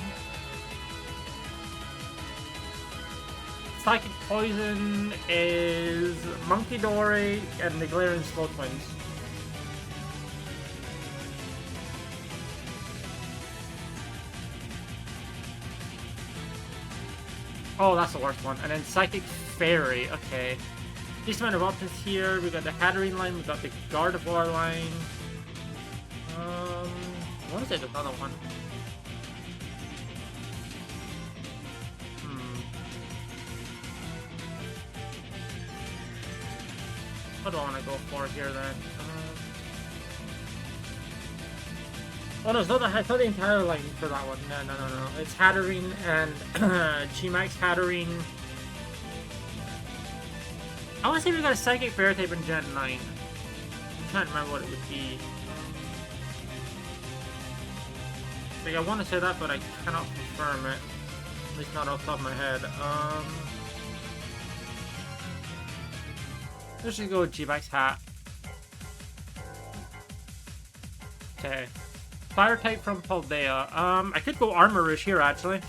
Speaker 1: Psychic Poison is Monkey Dory and the Galarian Slow Twins. Oh, that's the worst one. And then Psychic Fairy, okay. Decent amount of options here. We got the Hatterene line, we got the Gardevoir line. What is it? Another one. What do I want to go for here then? Oh no, it's not the entire line for that one. No. It's Hatterene and G-Max Hatterene. I want to see if we got a Psychic Fairy type in Gen 9. I can't remember what it would be. Like, I want to say that, but I cannot confirm it. At least not off the top of my head. Let's just go with G-Max Hat. Okay. Fire type from Paldea. I could go Armarouge here, actually.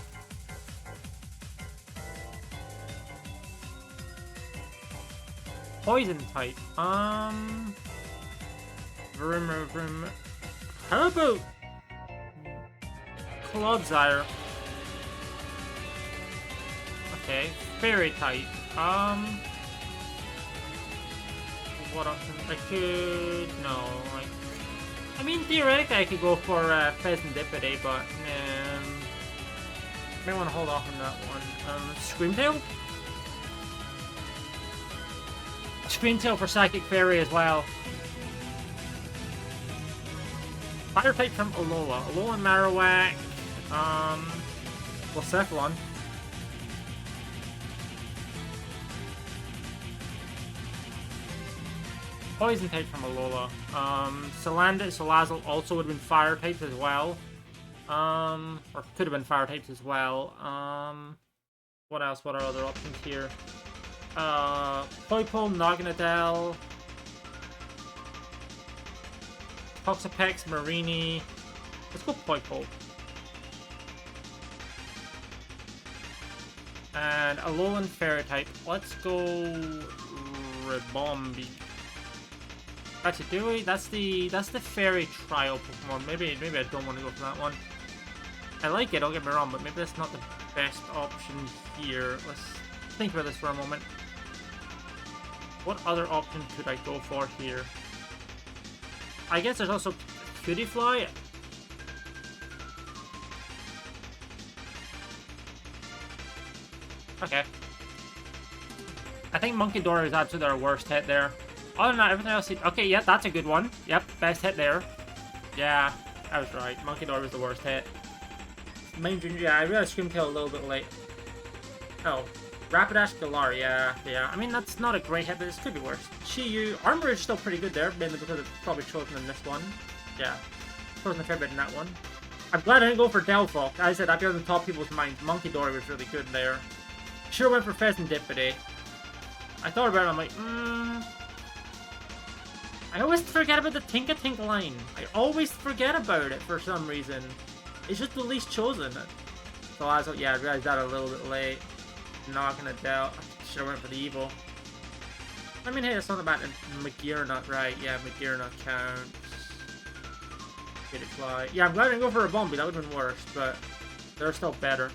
Speaker 1: Poison type. Vroom. How about Clodsire? Okay. Fairy type. What option? I could... No. I mean, theoretically, I could go for Pheasantipede, but... may want to hold off on that one. Screamtail? Screamtail for Psychic Fairy as well. Fire type from Alola. Alola Marowak. Blacephalon. Poison type from Alola. Salazzle also would have been fire types as well. Or could have been fire types as well. What else? What are other options here? Poipole, Naganadel, Toxapex, Marini. Let's go Poipole. And Alolan Fairy type. Let's go Ribombee. Actually, do we? That's the Fairy Trial Pokemon. Maybe I don't want to go for that one. I like it, don't get me wrong, but maybe that's not the best option here. Let's think about this for a moment. What other option could I go for here? I guess there's also Cutiefly. Okay. I think Monkey Door is absolutely our worst hit there. Other than that, everything else... Okay, yeah, that's a good one. Yep, best hit there. Yeah, I was right. Monkey Door was the worst hit. Main Junior, yeah, I realized Screamtail a little bit late. Oh, Rapidash Galar, yeah. I mean, that's not a great hit, but this could be worse. Chi-Yu, Armor is still pretty good there, mainly because it's probably chosen in this one. Yeah, chosen a fair bit in that one. I'm glad I didn't go for Delphox. As I said, that'd be on the top people's minds. Monkey Door was really good there. Sure went for Pheasantipede. I thought about it, I'm like, I always forget about the Tinka line. I always forget about it for some reason. It's just the least chosen. So I was like, yeah, I realized that a little bit late. Not gonna doubt. Should have went for the evil. I mean, hey, it's not about Magearnut, right? Yeah, Magearnut counts. Get it fly. Yeah, I'm glad I didn't go for a Bombi. That would have been worse, but they're still better.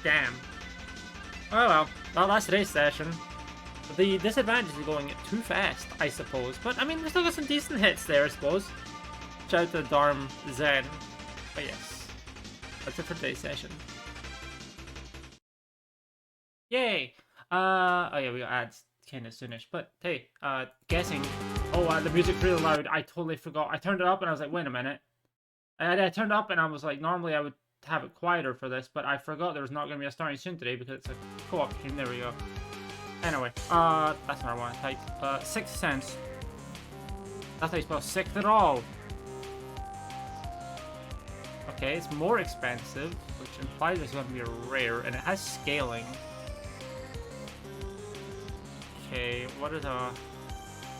Speaker 1: Damn. Oh well. Well, that's today's session. The disadvantage is going too fast, I suppose. But, I mean, we still got some decent hits there, I suppose. Shout out to Darm Zen. But yes. That's it for today's session. Yay! Oh yeah, we got ads kind of soonish. But, hey, guessing. Oh, the music's really loud. I totally forgot. I turned it up and I was like, wait a minute. I turned it up and I was like, normally I would have it quieter for this, but I forgot there was not going to be a starting soon today because it's a co-op stream. There we go. Anyway, that's not what I want to type. 6 cents. That's how you spell sixth at all. Okay, it's more expensive, which implies it's going to be a rare, and it has scaling. Okay, what is a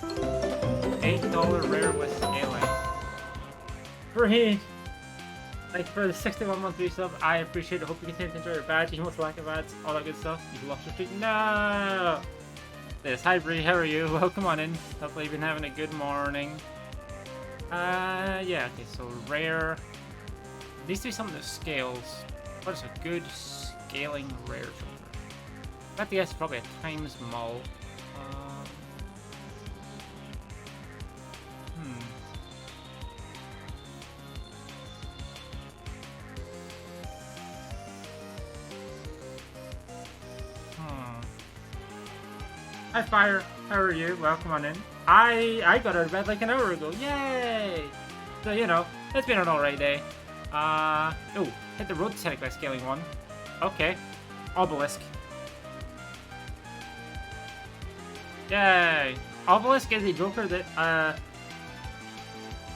Speaker 1: $8 rare with scaling? Free! Thanks for the 61 month resub. I appreciate it. Hope you continue to enjoy your badge, even with lack of ads, all that good stuff. You've lost your streak. No! Yes, hi Bree, how are you? Welcome on in. Hopefully you've been having a good morning. Yeah, okay, so rare. There needs to be something that scales. What is a good scaling rare shoulder? I have to guess probably a times mull. Hi Fire, how are you? Welcome on in. I got out of bed like an hour ago. Yay! So you know, it's been an alright day. Oh, hit the road tech by scaling one. Okay. Obelisk. Yay! Obelisk is a joker that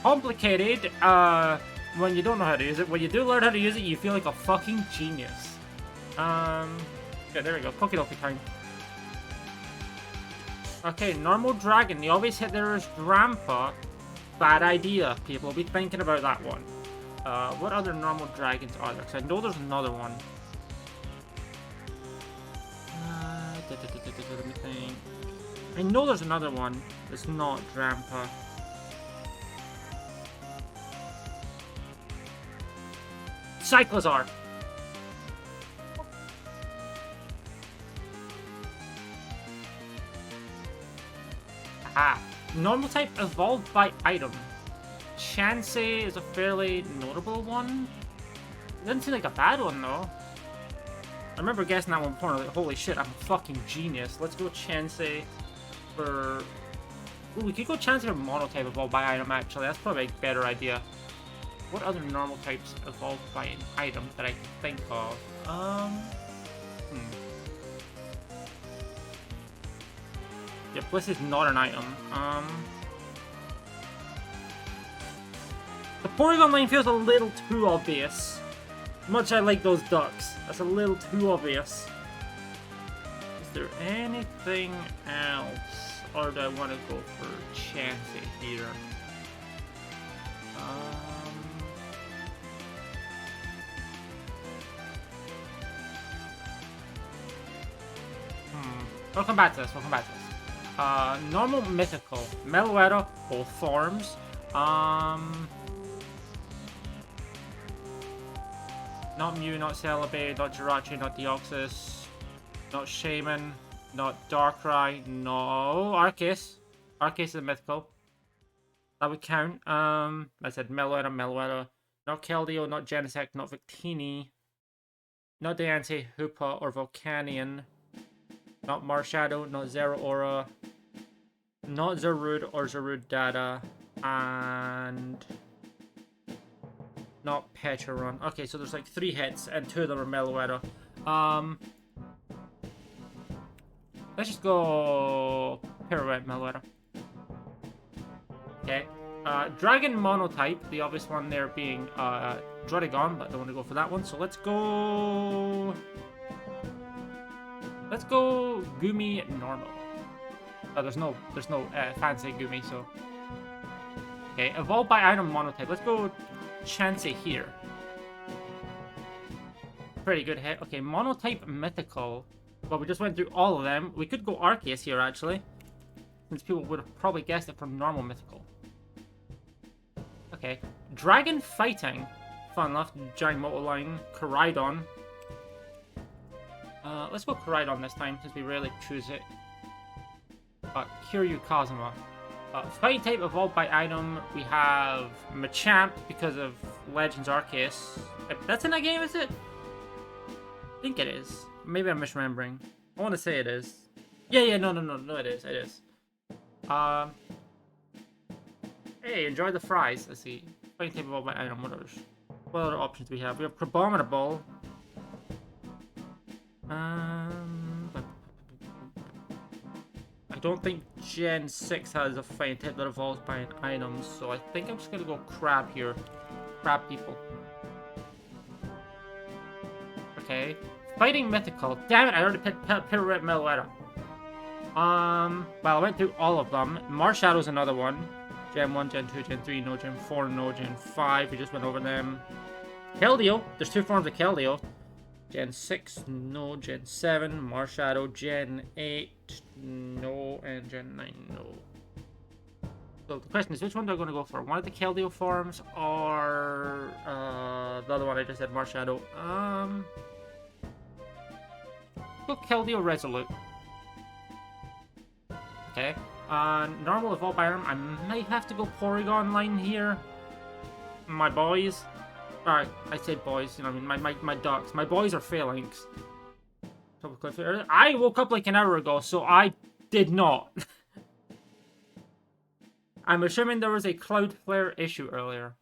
Speaker 1: complicated when you don't know how to use it. When you do learn how to use it, you feel like a fucking genius. Yeah, there we go. PokéDoku time. Okay, normal dragon. The obvious hit there is Drampa. Bad idea. People will be thinking about that one. What other normal dragons are there? Because I know there's another one. Let me think. I know there's another one that's not Drampa. Cyclozar. Aha. Normal type evolved by item. Chansey is a fairly notable one. It doesn't seem like a bad one though. I remember guessing that one before, like, holy shit, I'm a fucking genius. Let's go Chansey for... Ooh, we could go Chansey for monotype evolved by item actually. That's probably a better idea. What other normal types evolved by an item that I can think of? Yeah, Bliss is not an item. The Porygon line feels a little too obvious. Much I like those ducks. That's a little too obvious. Is there anything else? Or do I want to go for Chansey here? We'll come back to this. Normal mythical. Meloetta, both forms. Not Mew, not Celebi, not Jirachi, not Deoxys, not Shaman, not Darkrai, no Arceus. Arceus is a mythical. That would count. I said Meloetta. Not Keldeo, not Genesect, not Victini, not Deontay, Hoopa, or Volcanion. Not Marshadow, not Zero Aura, not Zarude or Zarude Data, and not Pecharon. Okay, so there's like 3 hits, and 2 of them are Meloetta. Let's just go Pirouette Meloetta. Okay. Dragon Monotype, the obvious one there being Druddigon, but I don't want to go for that one, so let's go... Let's go Gumi Normal. Oh, there's no fancy Gumi, so... Okay, Evolve by Item Monotype. Let's go Chansey here. Pretty good hit. Okay, Monotype Mythical. Well, we just went through all of them. We could go Arceus here, actually. Since people would have probably guessed it from normal Mythical. Okay. Dragon Fighting. Fun enough. Giant Moto Line. Koraidon. Let's go Koraidon this time, since we rarely choose it. Kiryu Kazuma. Fighting type evolved by item. We have Machamp because of Legends Arceus. That's in that game, is it? I think it is. Maybe I'm misremembering. I want to say it is. Yeah, no, it is. It is. Hey, enjoy the fries. Let's see. Fighting type evolved by item. What other options do we have? We have Crabominable. I don't think Gen 6 has a fighting type that evolves by an item, so I think I'm just gonna go Crab here. Crab people. Okay. Fighting Mythical. Damn it, I already picked Pirouette Meloetta. Well, I went through all of them. Marshadow's another one. Gen 1, Gen 2, Gen 3, no. Gen 4, no. Gen 5, we just went over them. Keldeo. There's 2 forms of Keldeo. Gen 6, no. Gen 7, Marshadow. Gen 8, no. And Gen 9, no. So the question is, which one do I going to go for? One of the Keldeo forms or the other one I just said, Marshadow? Go Keldeo Resolute. Okay. Normal Evolve by Item. I might have to go Porygon line here. My boys. Alright, I said boys, you know what I mean? My ducks. My boys are phalanx. I woke up like an hour ago, so I did not. I'm assuming there was a Cloudflare issue earlier.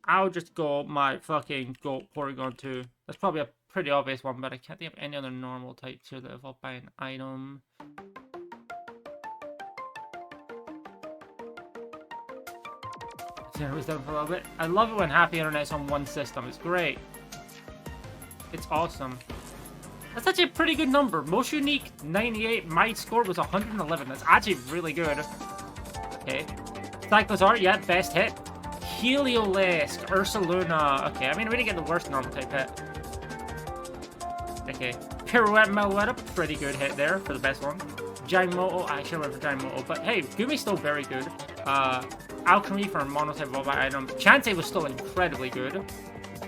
Speaker 1: I'll just go my fucking Goat Porygon 2. That's probably a pretty obvious one, but I can't think of any other normal types here that evolve by an item. It was done for a little bit. I love it when Happy Internet's on one system. It's great. It's awesome. That's actually a pretty good number. Most unique 98. My score was 111. That's actually really good. Okay. Cyclozar, yeah, best hit. Heliolisk, Ursaluna. Okay, I mean, we didn't get the worst normal type hit. Okay. Pirouette Meloetta, pretty good hit there for the best one. Jaimoto, I should have went for Jaimoto, but hey, Gumi's still very good. Alchemy for monotype evolved by item. Chansey was still incredibly good.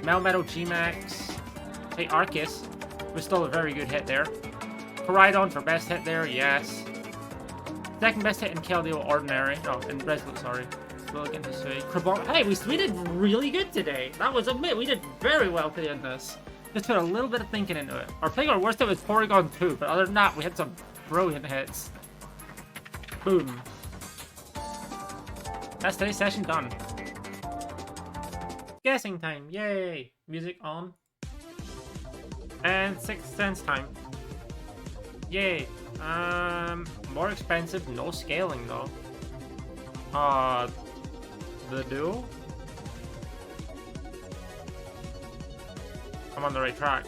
Speaker 1: Melmetal G-Max. Hey, Arceus was still a very good hit there. Koraidon for best hit there, yes. Second best hit in Keldeo Ordinary. Oh, in Resolute, sorry. We'll get into say Crabon. Hey, we did really good today. That was a bit. We did very well today in this. Just put a little bit of thinking into it. Our playing our worst hit was Porygon 2, but other than that, we had some brilliant hits. Boom. That's today's session done. Guessing time, yay! Music on. And 6th Sense time. Yay. More expensive, no scaling though. The duo? I'm on the right track.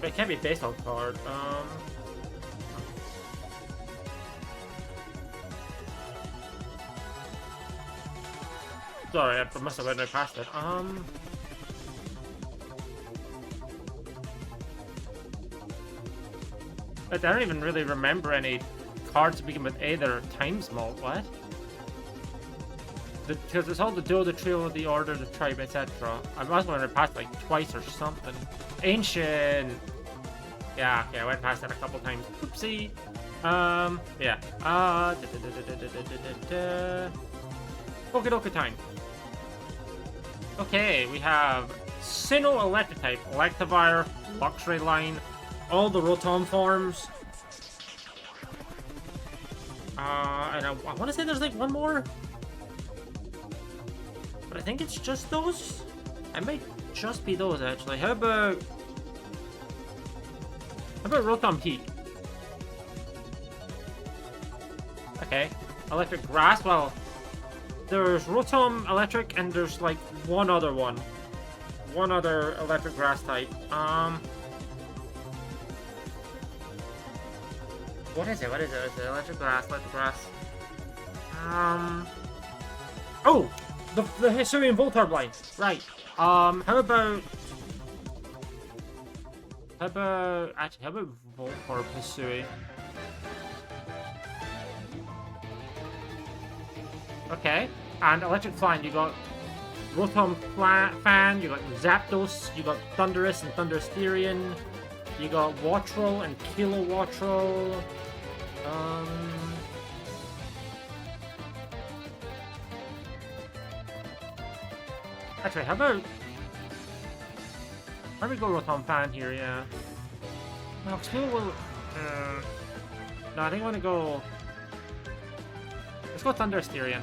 Speaker 1: It can't be based on card. Sorry, I must have went right past it. I don't even really remember any cards to begin with A that are time small. What? Because it's all the duo, the trio, the order, the tribe, etc. I must have went past like twice or something. Ancient. Yeah, okay, I went past that a couple times. Oopsie. Yeah. PokéDoku time. Okay, we have Sinnoh Electric type, Electivire, Luxray line, all the Rotom forms. And I want to say there's like one more, but I think it's just those. It might just be those actually. How about Rotom Heat? Okay, Electric Grass. Well, there's Rotom Electric, and there's like one other Electric Grass type. What is it? What is it? Is it Electric Grass? Electric Grass. Oh, the Hisuian Voltorb line. Right. How about Voltorb Hisui? Okay. And Electric Flying, you got Rotom Fan, you got Zapdos, you got Thundurus and Thundersterian, you got Wattrel and Kilowattrel. Actually, how about we go Rotom Fan here? Yeah. No, Skill will. No, I think I want to go. Let's go Thundersterian.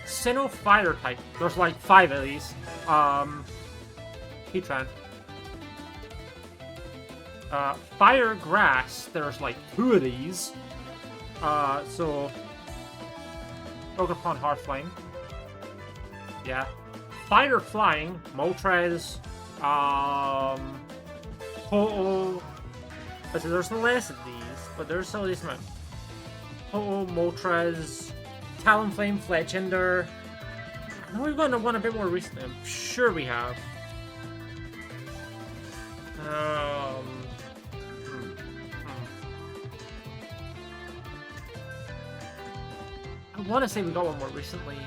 Speaker 1: Sinnoh Fire type. There's like 5 of these. Heatran. Fire Grass. There's like 2 of these. So. Ogerpon Hearthflame. Yeah. Fire Flying. Moltres. Ho-Oh. So there's less of these, but there's still this amount. Ho-Oh, Moltres. Talonflame, Fletchinder. I know we've gotten one a bit more recently. I'm sure we have. I want to say we got one more recently.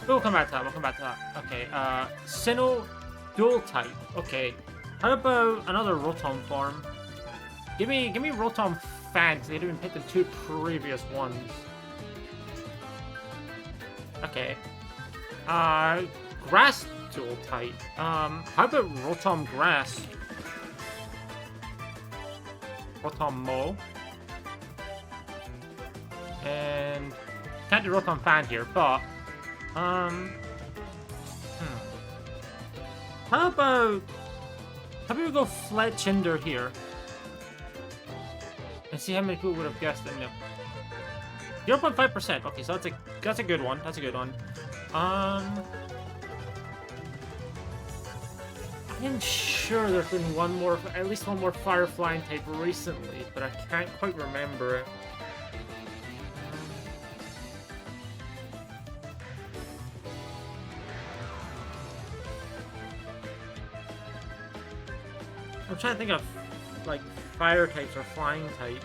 Speaker 1: We'll come back to that. We'll come back to that. Okay. Sinnoh Dual type. Okay. How about another Rotom form? Give me Rotom Fan, because they didn't pick the 2 previous ones. Okay. Grass Dual type. How about Rotom Grass? Rotom Mo. And can't do Rotom Fan here, but how about we go Fletchinder here? And see how many people would have guessed it. No. 0.5%. Okay, so that's a good one. That's a good one. I'm sure there's been at least one more Fire Flying type recently, but I can't quite remember it. I'm trying to think of like fire types or flying types.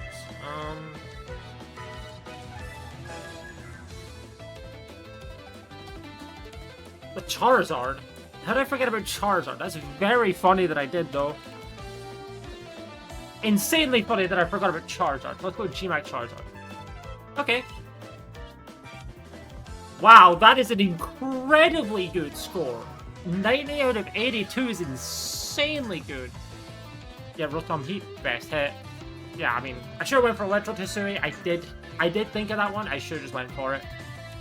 Speaker 1: The Charizard. How did I forget about Charizard? That's very funny that I did, though. Insanely funny that I forgot about Charizard. Let's go G-Max Charizard. Okay. Wow, that is an incredibly good score. 90 out of 82 is insanely good. Yeah, Rotom Heat, best hit. Yeah, I mean, I should have went for Electro Hisui. I did think of that one. I should have just went for it.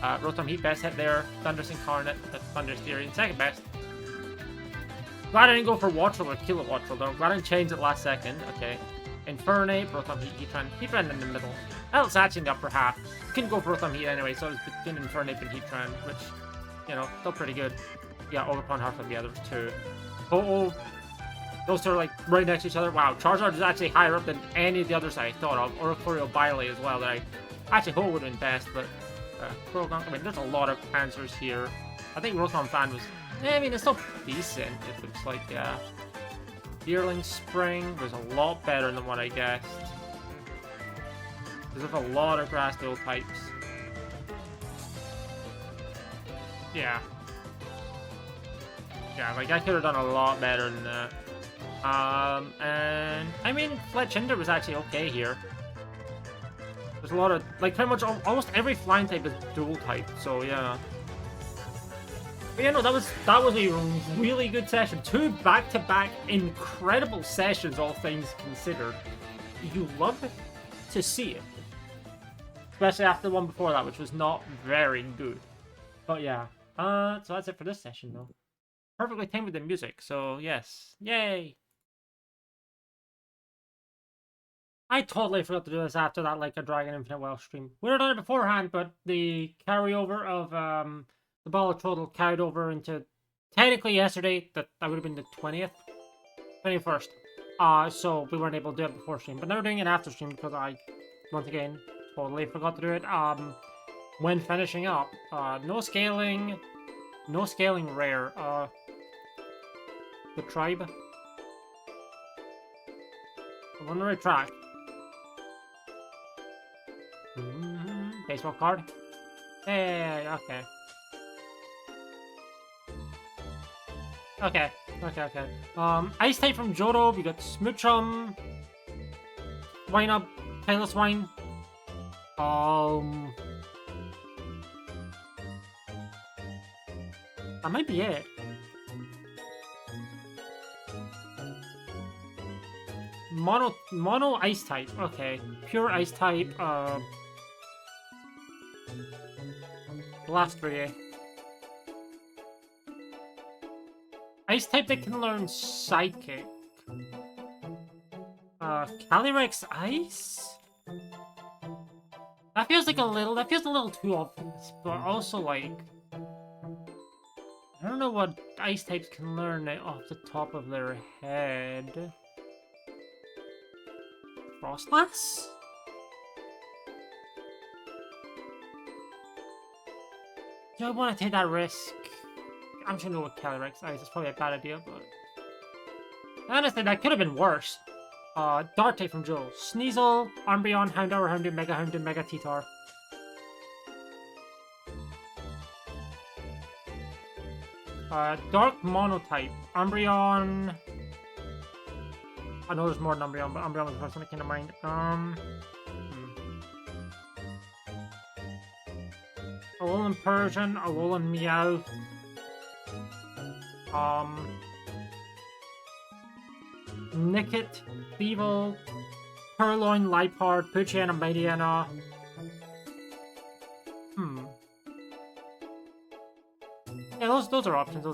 Speaker 1: Rotom Heat, best hit there. Thundurus Incarnate, Thundersterian, second best. Glad I didn't go for Wattrel or Kilowattrel though. Glad I didn't change it last second. Okay. Infernape, Rotom Heat, Heatran in the middle. It's actually in the upper half. Couldn't go for Rotom Heat anyway, so it was between Infernape and Heatran, which, you know, still pretty good. Yeah, Ogerpon Hearthflame, yeah, there's 2. Oh, those 2 are like right next to each other. Wow, Charizard is actually higher up than any of the others I thought of. Or Bile as well, that I actually hope would have been best, but Croagunk, I mean, there's a lot of answers here. I think Rotom Fan was, I mean, it's still decent. It looks like, Deerling Spring was a lot better than what I guessed. There's a lot of grass dual types. Yeah. Yeah, like I could have done a lot better than that. And I mean, Fletchinder was actually okay here. There's a lot of, like, pretty much almost every flying type is dual type, so yeah. But yeah, no, that was a really good session. 2 back-to-back incredible sessions, all things considered. You love to see it. Especially after the one before that, which was not very good. But yeah. So that's it for this session, though. Perfectly timed with the music, so yes. Yay! I totally forgot to do this after that, like a Dragon Infinite Well stream. We would have done it beforehand, but the carryover of the Balatrodle carried over into technically yesterday. That would have been the 20th, 21st. So we weren't able to do it before stream, but now we're doing it after stream because I, once again, totally forgot to do it. When finishing up, no scaling rare. The tribe. I'm on the right track. Baseball card. Hey, okay. Okay. Ice type from Johto, we got Smoochum, Wine Up, Tailless Wine. That might be it. Mono ice type. Okay. Pure ice type. Last 3. Ice type that can learn Psychic. Calyrex Ice? That feels a little too obvious, but also like I don't know what ice types can learn off the top of their head. Frostlass? Do I want to take that risk? I'm sure no with Calyrex Ice. It's probably a bad idea, but honestly, that could have been worse. Dark type from Joe. Sneasel, Umbreon, Houndour, Houndoom, Mega T-Tar. Dark Monotype. Umbreon. I know there's more than Umbreon, but Umbreon was the first one that came to mind. Alolan Persian, Alolan Meow. Nickit, Beetle, Purloin, Liepard, Poochyena, Mightyena. Yeah, those are options.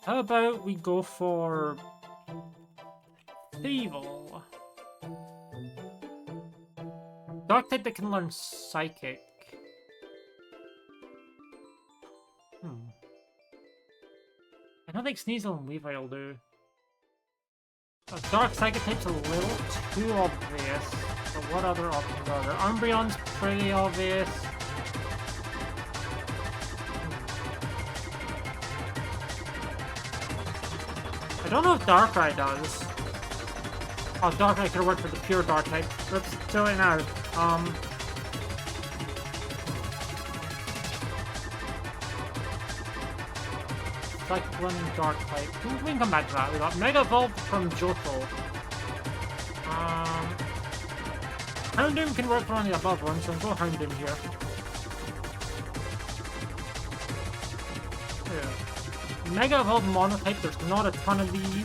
Speaker 1: How about we go for Beetle? Dark type that can learn Psychic. I don't think Sneasel and Levi will do. Dark Psychic type's a little too obvious. But what other options are there? Umbreon's pretty obvious. I don't know if Darkrai does. Oh, Darkrai could have worked for the pure Dark type. Let's do it now. Cyclone Dark type. We can come back to that. We got Mega Evolve from Johto. Houndoom can work for on the above one, so we'll go Houndoom here. Yeah. Mega Evolve Monotype, there's not a ton of these.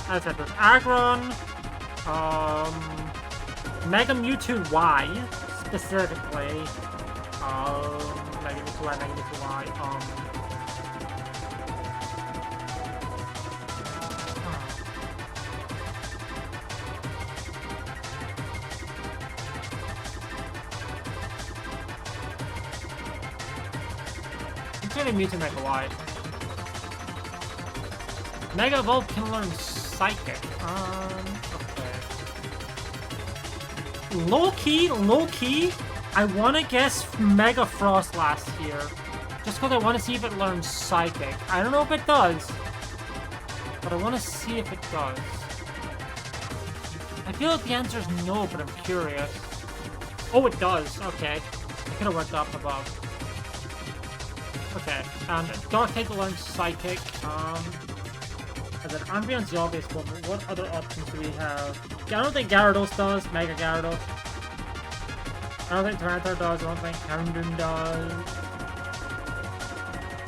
Speaker 1: As I said, there's Aggron, Mega Mewtwo Y, specifically. Mega Mewtwo Y. I'm gonna Mewtwo Mega Y. Mega Evolve can learn Psychic. Okay. Low key, I wanna guess Mega Frostlass here. Just because I wanna see if it learns Psychic. I don't know if it does, but I wanna see if it does. I feel like the answer is no, but I'm curious. Oh, it does. Okay. I could have went up above. Okay. And Dark-type learns Psychic. And then Ambion's the obvious one, but what other options do we have? I don't think Gyarados does. Mega Gyarados. I don't think Tyranitar does. I don't think Houndoom does.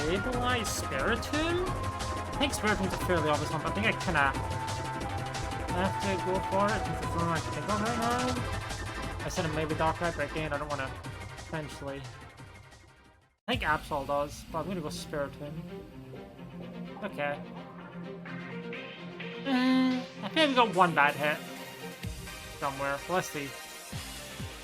Speaker 1: Stabilize Spiritomb? I think Spiritom's a fairly obvious one, but I think I kinda have to go for it since it's the one I can think of right now. I said maybe Dark-type, but again, I don't want to potentially. I think Absol does, but I'm gonna go Spiritomb. Okay. I think we got one bad hit somewhere. Let's see.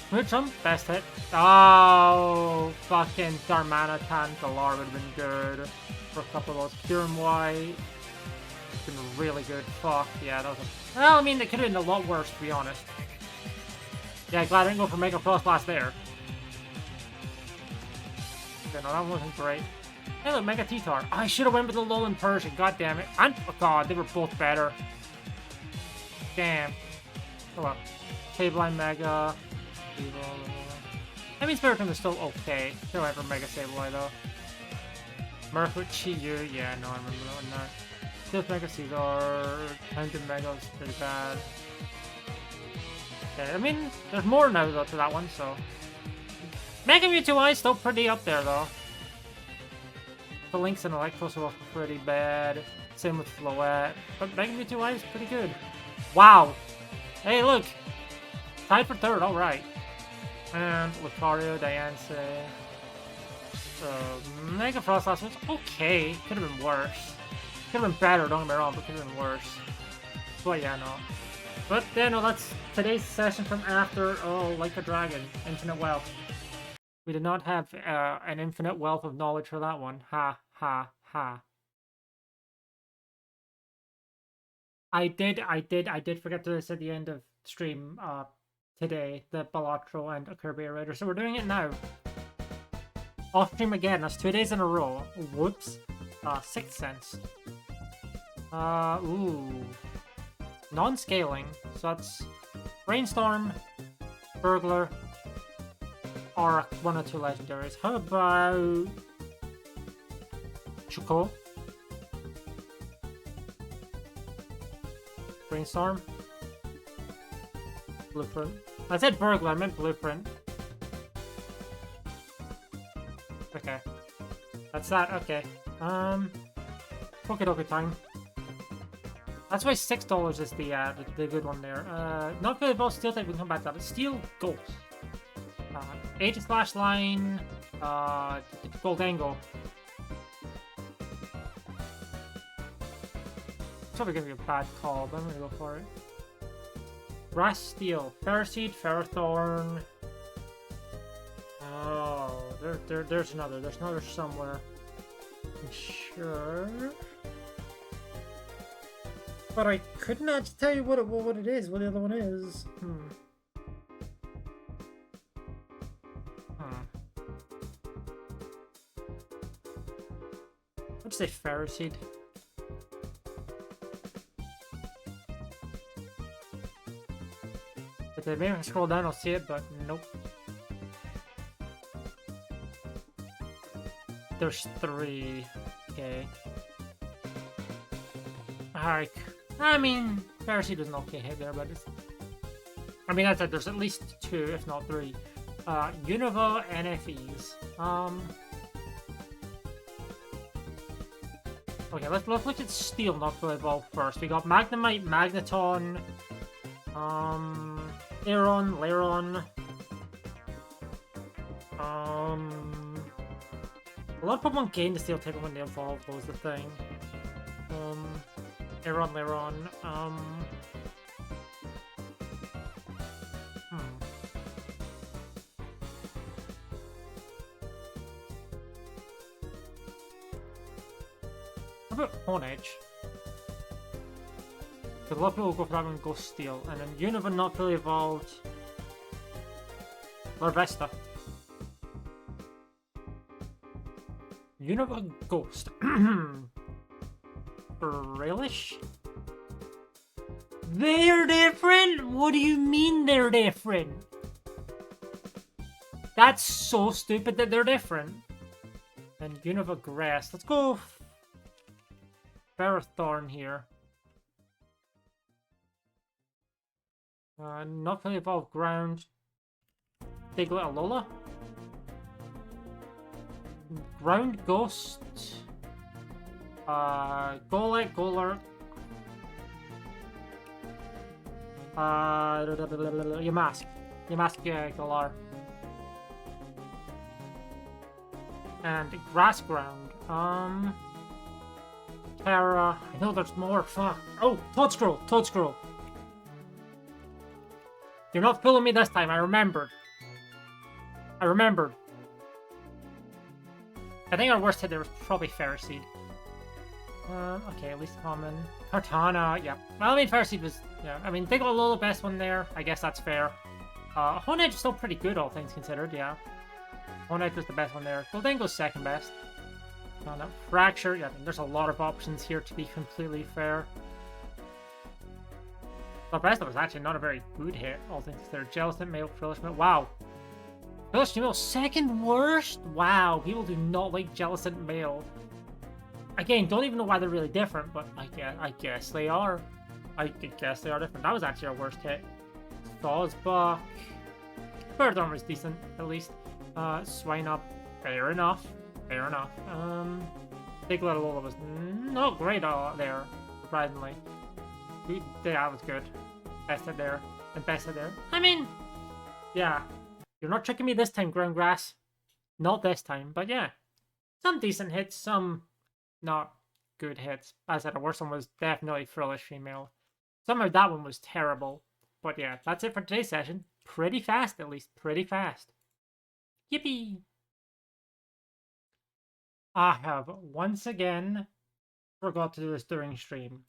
Speaker 1: Which one? Best hit. Oh, fucking Darmanitan Galar would have been good for a couple of those. Pure and White. It's been really good. Fuck, yeah, that was a... Well, I mean, it could have been a lot worse, to be honest. Yeah, glad I didn't go for Mega Frost Blast there. Okay, no, that wasn't great. Hey, look, Mega T-Tar. I should have went with the Alolan Persian, god damn it. And, oh god, they were both better. Damn. Oh well. Sableye Mega. I mean, Spiritomb is still okay. Still have for Mega Sableye though. Murph with Chiyu. Yeah, no, I remember that one now. Still Mega Caesar. Houndoom Mega was pretty bad. Okay, I mean, there's more now though to that one, so. Mega Mewtwo is still pretty up there though. The Lynx and Electros are pretty bad. Same with Floette. But Mega Mewtwo is pretty good. Wow! Hey, look! Tied for third, alright. And Lucario, Diancie. Mega Frost Blast was okay. Could have been worse. Could have been better, don't get me wrong, but could have been worse. But yeah, no. But yeah, no, that's today's session from after, oh, Like a Dragon, Infinite Wealth. We did not have an infinite wealth of knowledge for that one. Ha, ha, ha. I did forget to do this at the end of stream today, the Balatrodle and a Kirby Raider, so we're doing it now. Off stream again, that's 2 days in a row. Whoops. Sixth Sense. Ooh. Non-scaling, so that's Brainstorm, Burglar, or one or two legendaries. How about Choco? Brainstorm? Blueprint. I said Burglar, I meant Blueprint. Okay. That's that, okay. PokéDoku time. That's why $6 is the good one there. Not good about Steel type, we can come back to that, but Steel Ghost. Aegis Line, Goldango. It's probably gonna be a bad call, but I'm gonna go for it. Brass Steel, Ferroseed, Ferrothorn. Oh, there's another. There's another somewhere. I'm sure. But I could not tell you what it is, what the other one is. Let's say Ferroseed. If maybe I can scroll down, I'll see it, but nope. There's 3. Okay. Alright. I mean, Ferroseed was an okay hit there, but it's... I mean, that's it. There's at least 2, if not 3. Unova NFEs. Okay, let's look at Steel, not fully evolved first. We got Magnemite, Magneton, Aeron, Lairon. A lot of Pokemon gain the Steel type when they evolve, was the thing. Aeron, Lairon, How about Honedge? Because a lot of people go for that one and go Steel. And then Unova not fully evolved. Larvesta. Unova Ghost. Relish? They're different? What do you mean they're different? That's so stupid that they're different. And Unova Grass. Let's go Ferrothorn here. Not fully evolved ground. Diglett Alola. Ground Ghost. Golett, Golurk. Yamask. Yamask Galar. And Grass Ground. Terra. I know there's more. Fuck. Oh, Toadscroll. Toadscroll. You're not fooling me this time. I remembered. I remembered. I think our worst hit there was probably Ferroseed. Okay, at least common. Kartana, yeah. Well, I mean, Ferroseed was, yeah. I mean, they got a little best one there. I guess that's fair. Honedge is still pretty good, all things considered, yeah. Honedge was the best one there. Gholdengo's second best. No, Fracture, yeah, I mean, there's a lot of options here to be completely fair. The best was actually not a very good hit, all things considered. Jellicent, Male, Frillishment, wow. Frillishment, second worst? Wow, people do not like Jellicent Male. Again, don't even know why they're really different, but I guess they are. I guess they are different. That was actually our worst hit. Thawsbuck. Birdorm was decent, at least. Swinub, fair enough. Fair enough. Diglett Alola was not great there, surprisingly. Yeah, that was good. Best hit there. And best hit there. I mean, yeah. You're not tricking me this time, Ground Grass. Not this time, but yeah. Some decent hits, some not good hits. As I said, the worst one was definitely Frillish Female. Somehow that one was terrible. But yeah, that's it for today's session. Pretty fast, at least. Pretty fast. Yippee! I have once again forgot to do this during stream.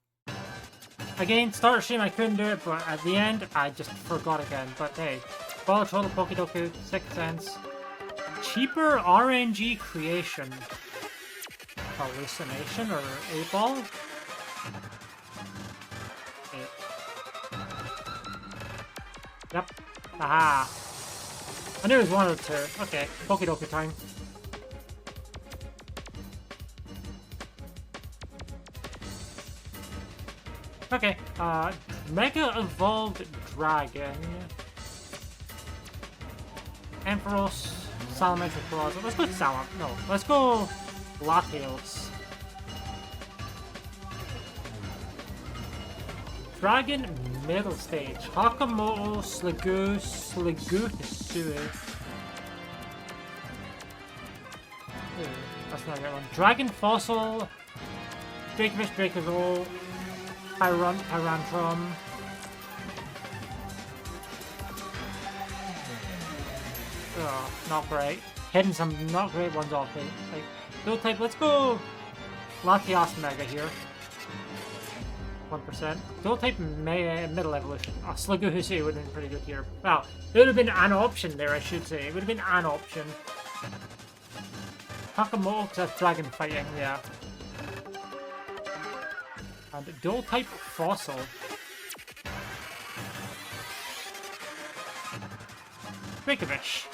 Speaker 1: Again, start stream I couldn't do it, but at the end I just forgot again. But hey, Balatrodle, PokéDoku, 6 cents. Cheaper RNG creation. Hallucination or 8-ball? Yep. Aha. I knew it was one or two. Okay, PokéDoku time. Okay, Mega Evolved Dragon. Ampharos, Salamander, Claws. Let's go Salamander. No, let's go Latios. Dragon Middle Stage. Hakamoto, Sliggoo, Hisui. That's not a good one. Dragon Fossil. Dracovish, Dracozolt. Tyrantrum. Oh, not great. Hitting some not great ones off it. Like, Dual type, let's go Latios Mega here. 1%. Dual type Middle Evolution. Oh, Sliggoo Hisui would have been pretty good here. Well, it would have been an option there, I should say. It would have been an option. Hakamoto, because that's Dragon Fighting, yeah. And Dual type Fossil. Dracovish.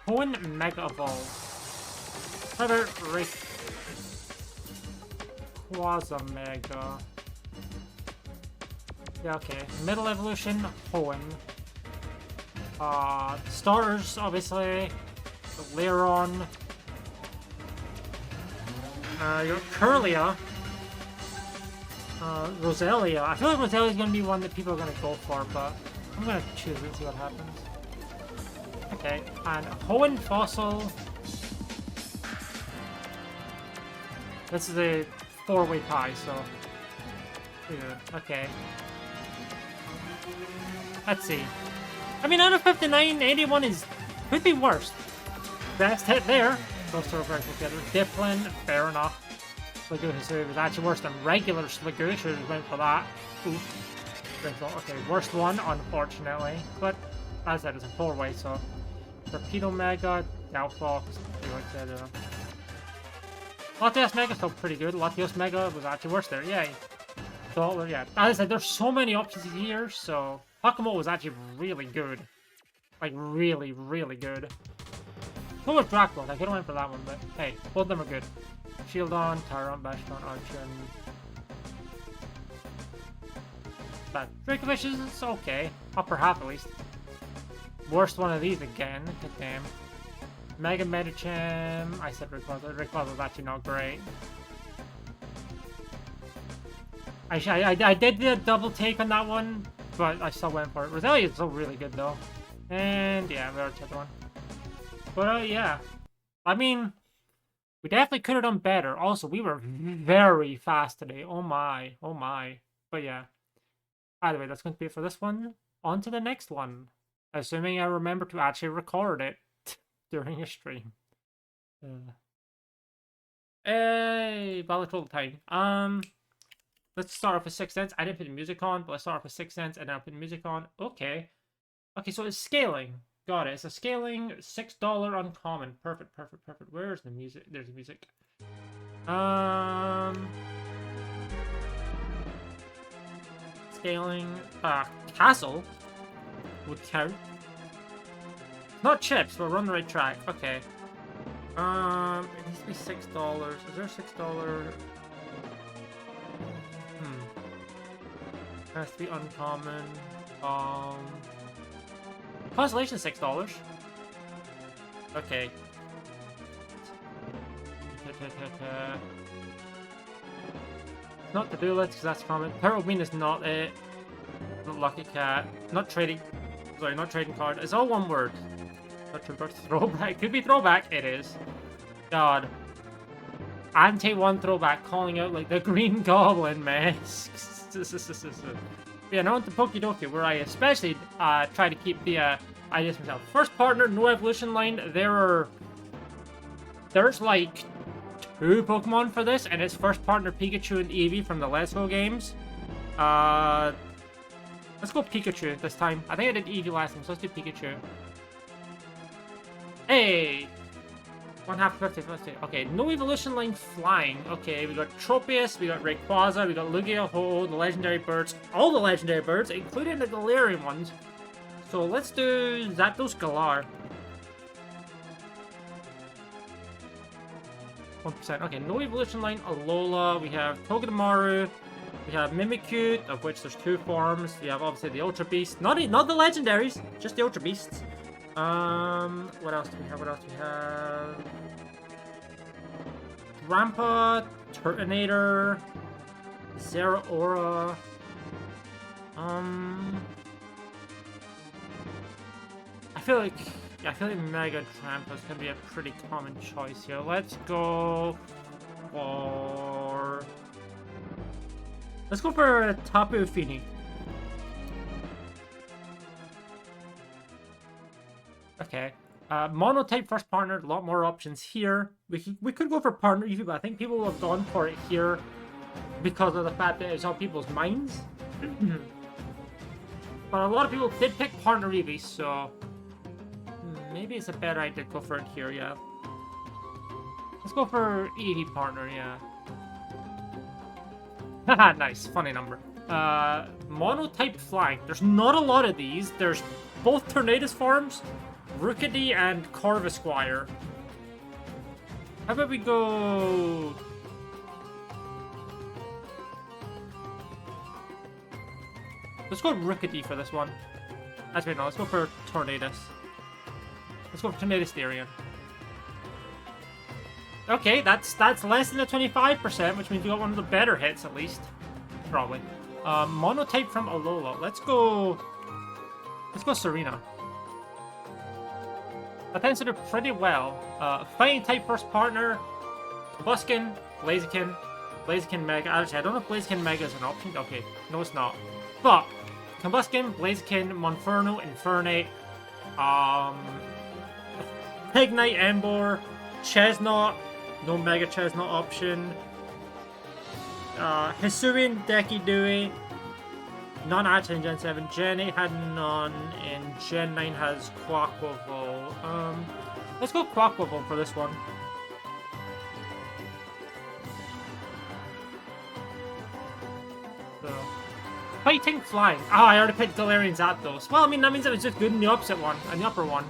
Speaker 1: Hoenn Mega Evolve. How about Quasar Mega? Yeah, okay. Middle Evolution, Hoenn. Starters, obviously. Lairon. Your Kirlia. Roselia. I feel like Roselia is going to be one that people are going to go for, but I'm going to choose it and see what happens. Okay, and Hoenn Fossil. This is a 4-way tie, so... Yeah, okay. Let's see. I mean, out of 59, 81 could be worse. Best hit there. Those two are very together. Dipplin, fair enough. Sliggoo Hisui was actually worse than regular Sliggoo. Should have went for that. Oof. Okay, worst one, unfortunately. But, as I said, it's a 4-way, so... Torpedo Mega, Delphox, Latios Mega still pretty good. Latios Mega was actually worse there, yay. So, yeah, as I said, there's so many options here, so Hakamoto was actually really good. Like, really, really good. So was Dracula. I could have went for that one, but hey, both of them are good. Shieldon, Tyron, Bastion, Archon. But Dracovish is okay. Upper half at least. Worst one of these again. Good damn. Mega Medicham. I said Rayquaza. Rayquaza's actually not great. I did the double take on that one, but I still went for it. Roselia is still really good though. And yeah, we already checked the one. But yeah. I mean, we definitely could have done better. Also, we were very fast today. Oh my. Oh my. But yeah. Either way, that's going to be it for this one. On to the next one. Assuming I remember to actually record it during a stream. Hey, Balatrodle time. Let's start off with 6 cents. I didn't put the music on, but let's start off with 6 cents and now put the music on. Okay. Okay, so it's scaling. Got it. It's a scaling $6 uncommon. Perfect, perfect, perfect. Where's the music? There's the music. Scaling. Castle would count. Not chips, but we're on the right track. Okay. It needs to be $6. Is there a $6? Has to be uncommon. Constellation $6. Okay. Not the do list because that's common. Turtle Bean is not it. Not Lucky Cat. Not trading. Sorry, not trading card. It's all one word. Not throwback. Could be throwback. It is. God. Anti-1 throwback calling out like the Green Goblin mess. Yeah, now on to PokéDoku, where I especially try to keep the ideas myself. First partner, no evolution line. There's like 2 Pokemon for this, and it's first partner Pikachu and Eevee from the Let's Go games. Let's go Pikachu this time. I think I did Eevee last time, so let's do Pikachu. Hey! 1/2 50, let's see. Okay, no evolution line flying. Okay, we got Tropius, we got Rayquaza, we got Lugia-Ho, the legendary birds, all the legendary birds, including the Galarian ones. So let's do Zapdos Galar. 1%. Okay, no evolution line Alola. We have Togedemaru. We have Mimikyu, of which there's 2 forms. We have obviously the Ultra Beast. Not the legendaries, just the Ultra Beasts. What else do we have? What else do we have? Rampa, Turtonator, Zeraora. I feel like Mega Trampa is gonna be a pretty common choice here. Let's go for Tapu Fini. Okay. Mono-type first partner, a lot more options here. We could go for partner Eevee, but I think people have gone for it here because of the fact that it's on people's minds. But a lot of people did pick partner Eevee, so maybe it's a better idea to go for it here, yeah. Let's go for Eevee partner, yeah. Haha, nice. Funny number. Mono-type flying. There's not a lot of these. There's both Tornadus forms, Rookidee and Corvisquire. How about we go... Let's go Rookidee for this one. Actually, no, let's go for Tornadus. Let's go for Tornadus Therian. Okay, that's less than the 25%, which means we got one of the better hits, at least. Probably. Monotype from Alola. Let's go Serena. That tends to do pretty well. Fighting type first partner, Combuskin, Blaziken Mega. Actually, I don't know if Blaziken Mega is an option. Okay, no it's not. But, Combuskin, Blaziken, Monferno, Infernape, Pignite, Emboar, Chestnut, no Mega Chestnut option, Hisuian, Dekidui, none actually in Gen 7, Gen 8 had none, and Gen 9 has Quaquaval. Let's go Quaquaval for this one. So, Fighting, flying. Oh, I already picked Galarian Zapdos. Well, I mean, that means it was just good in the opposite one, and the upper one.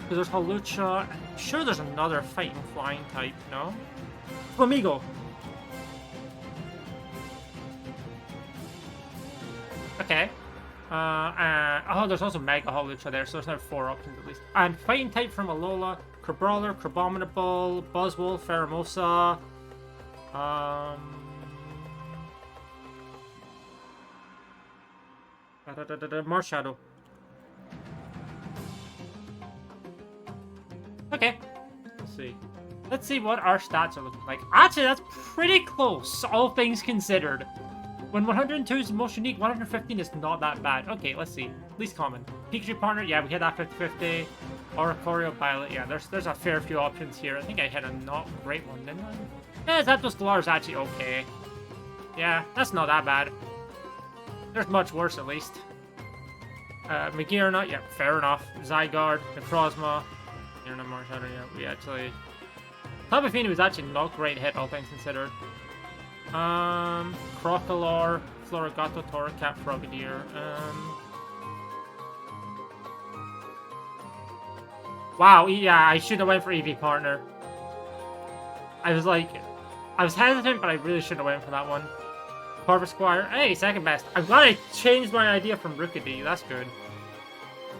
Speaker 1: Because there's Hawlucha. I'm sure there's another fighting, flying type, no? Flamigo. Okay. Oh, there's also Mega Hawlucha there, so there's now 4 options at least. And fighting type from Alola, Crabrawler, Crabominable, Buzzwole, Pheromosa, Marshadow. Okay. Let's see what our stats are looking like. Actually, that's pretty close, all things considered. When 102 is the most unique, 115 is not that bad. Okay, let's see. Least common. Pikachu partner, yeah, we hit that 50-50. Oricorio, Violet, yeah, there's a fair few options here. I think I hit a not great one, didn't I? Yeah, Zapdos Galar is actually okay. Yeah, that's not that bad. There's much worse, at least. Magearna, yeah, fair enough. Zygarde, Necrozma. You're not Marshadow, yeah, we actually... Tapu Fini was actually not a great hit, all things considered. Crocalor, Florigato, Torracat, Frogadier, Wow, yeah, I should have went for EV Partner. I was hesitant, but I really should have went for that one. Corvisquire, hey, second best. I'm glad I changed my idea from Rookidee, that's good.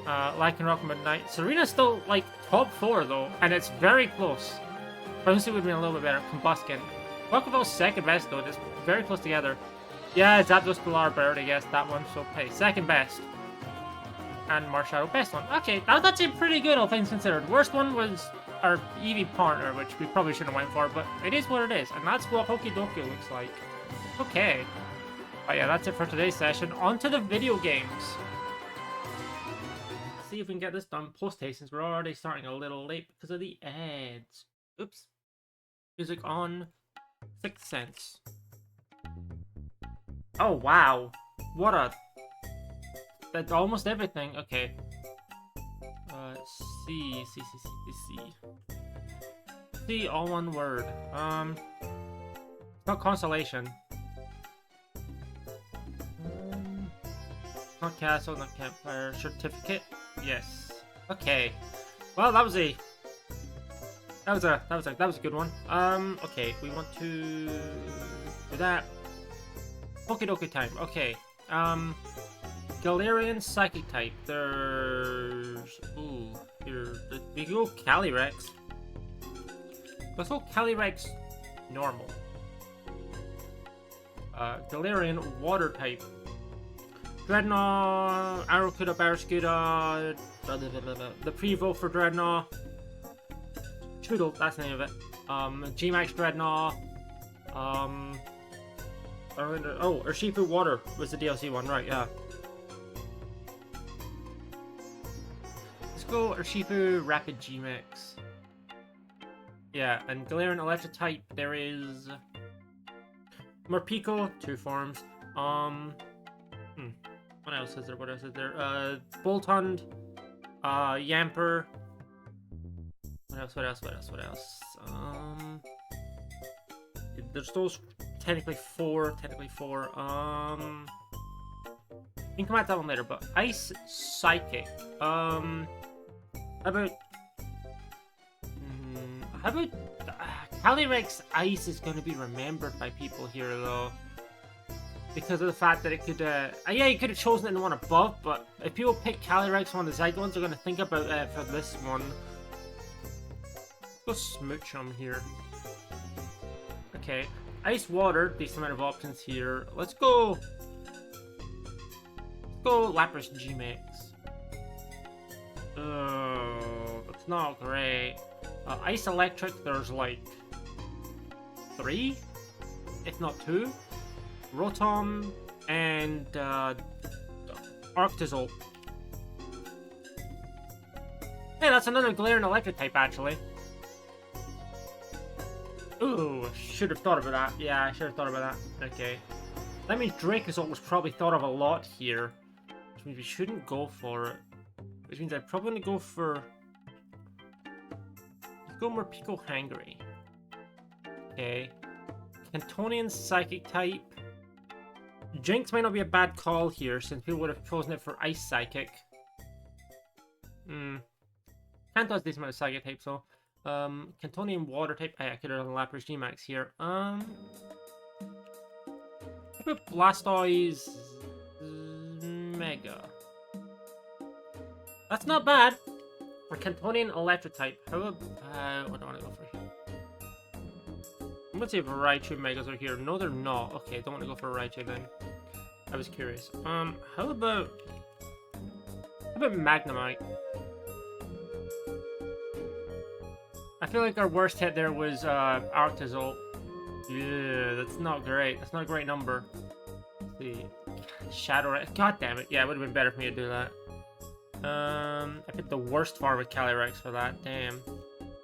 Speaker 1: Lycanroc, Midnight. Serena's still, like, top 4, though, and it's very close. Bouncy would have been a little bit better. Combuskin. Pokeball's second best, though, just very close together. Yeah, Zapdos, Galar, Bird, I guess, that one, so, hey, second best. And Marshadow, best one. Okay, that's actually pretty good, all things considered. Worst one was our Eevee partner, which we probably shouldn't have went for, but it is what it is, and that's what PokéDoku looks like. Okay. But yeah, that's it for today's session. On to the video games. Let's see if we can get this done post-haste, since we're already starting a little late because of the ads. Oops. Music on. 6th Sense. Oh, wow. What a... That's almost everything. Okay. C, all one word. Not Constellation. Not Castle, not Campfire. Certificate? Yes. Okay. Well, that was a good one. Okay, we want to do that. PokéDoku time. Okay. Galarian Psychic type. There's... Ooh. We go Calyrex. Let's go Calyrex normal. Galarian Water type. Dreadnought, Arrokuda, Barraskewda, the Prevo for Dreadnought. Choodle, that's the name of it. G-Max Dreadnought. Urshifu Water was the DLC one, right, yeah. Let's go Urshifu Rapid G-Max. Yeah, and Galarian Electric type, there is... Morpeko, 2 forms. What else is there? Boltund, Yamper. What else? There's those technically four. You can come at that one later, but Ice Psychic. How about Calyrex Ice is going to be remembered by people here, though. Because of the fact that it could, yeah, you could have chosen it in the one above, but if people pick Calyrex one of the Zygones, they're going to think about it for this one. Let's go Smooch on here. Okay. Ice Water, decent amount of options here. Let's go Lapras G-Max. That's not great. Ice Electric, there's like 3, if not 2. Rotom and Arctozolt. Hey, that's another Galarian Electric type, actually. Ooh, should have thought about that. Yeah, I should have thought about that. Okay. That means Dracozolt was probably thought of a lot here. Which means we shouldn't go for it. Which means I'm probably going to go for... Let's go Morpeko Hangry. Okay. Cantonian Psychic type. Jinx might not be a bad call here, since people would have chosen it for Ice Psychic. Kanto has decent amount of Psychic type, so... Cantonian Water type. I could have done Lapras G-Max here. How about Blastoise... Mega? That's not bad! For Cantonian Electric type. How about... what do I want to go for here? I'm gonna see if Raichu Megas are here. No, they're not. Okay, don't want to go for Raichu then. I was curious. How about Magnemite? I feel like our worst hit there was Arctozolt. Yeah, that's not great. That's not a great number. Let's see. Shadow... God damn it. Yeah, it would have been better for me to do that. I picked the worst farm with Calyrex for that. Damn.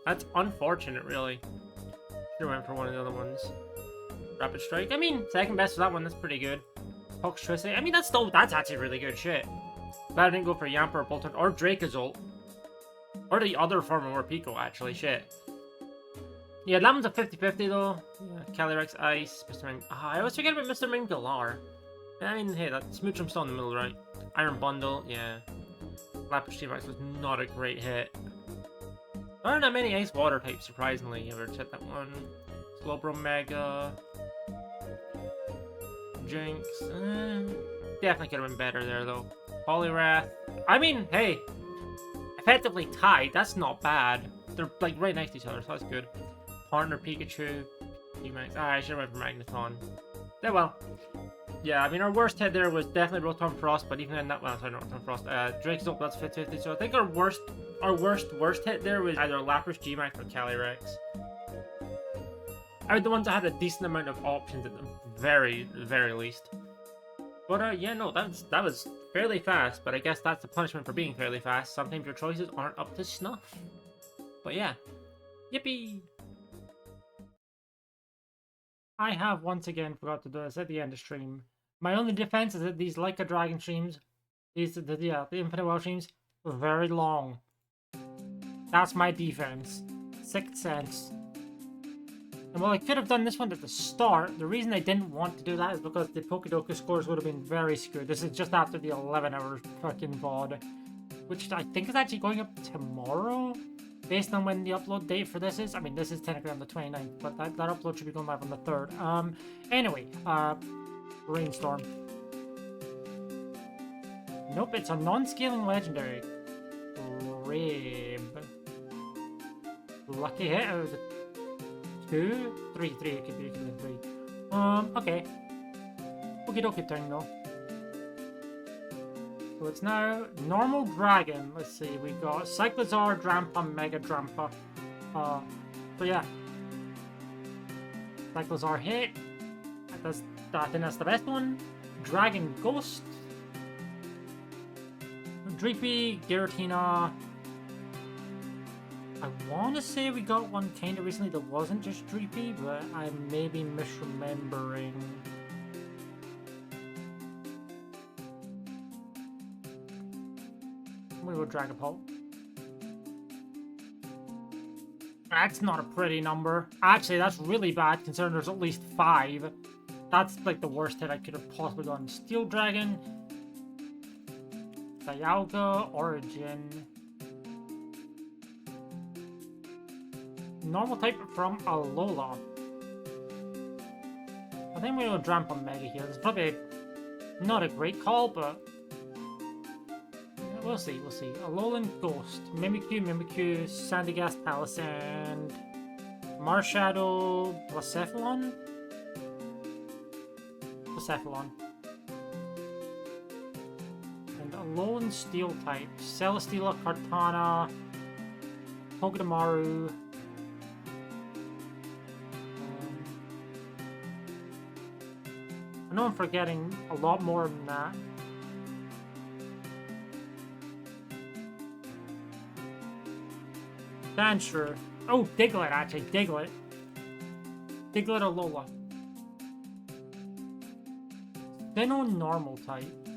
Speaker 1: That's unfortunate, really. Should've went for one of the other ones. Rapid Strike. I mean, second best for that one. That's pretty good. Toxtricity. I mean, that's actually really good shit. But I didn't go for Yamper or Bolton or Dracozolt. Or the other form of Morpeko, actually. Shit. Yeah, that one's a 50-50 though. Yeah, Calyrex Ice. Mr. Ming. I always forget about Mr. Ming Galar. I mean, hey, that Smoochum's still in the middle, right? Iron Bundle. Yeah. Lapras G-Max was not a great hit. There aren't that many Ice Water types, surprisingly. You ever check that one? Slowbro Mega. Jinx. Definitely could have been better there, though. Poliwrath. I mean, hey. Effectively tied. That's not bad. They're, like, right next to each other, so that's good. Partner Pikachu. G-Max. I should have went for Magneton. Yeah, well. Yeah, I mean, our worst hit there was definitely Rotom Frost, but even then, well, sorry, not Rotom Frost. Dracozolt, that's 50-50, so I think our worst hit there was either Lapras G-Max or Calyrex. I mean, the ones that had a decent amount of options at the very least. But, yeah, no, that was fairly fast, but I guess that's the punishment for being fairly fast. Sometimes your choices aren't up to snuff. But, yeah. Yippee! I have once again forgot to do this at the end of stream. My only defense is that these Like a Dragon streams, the Infinite Well streams, are very long. That's my defense. Sixth sense. And while I could have done this one at the start, the reason I didn't want to do that is because the PokéDoku scores would have been very skewed. This is just after the 11-hour fucking VOD, which I think is actually going up tomorrow, based on when the upload date for this is. I mean, this is technically on the 29th, but that upload should be going live on the 3rd. Anyway, Rainstorm. Nope, it's a non-scaling legendary. Rib. Lucky hit. Or 2? 3. It could be 3. Okay. PokéDoku turn though. So it's now normal dragon. Let's see, we got Cyclizar, Drampa, Mega Drampa. So yeah. Cyclizar hit. I think that's the best one. Dragon Ghost. Dreepy, Giratina. I want to say we got one kind of recently that wasn't just Dreepy, but I may be misremembering. I'm gonna go Dragapult. That's not a pretty number. Actually, that's really bad considering there's at least 5. That's like the worst hit I could have possibly gotten. Steel Dragon. Dialga, Origin. Normal type from Alola. I think we're gonna Drampa Mega here. It's probably not a great call, but we'll see. Alolan Ghost, Mimikyu, Sandygast, Palisand, Marshadow, Blacephalon. And Alolan Steel type, Celesteela, Kartana, Togedemaru. I know I'm forgetting a lot more than that. Dansher. Oh, Diglett, actually. Diglett Alola. Sinnoh normal type.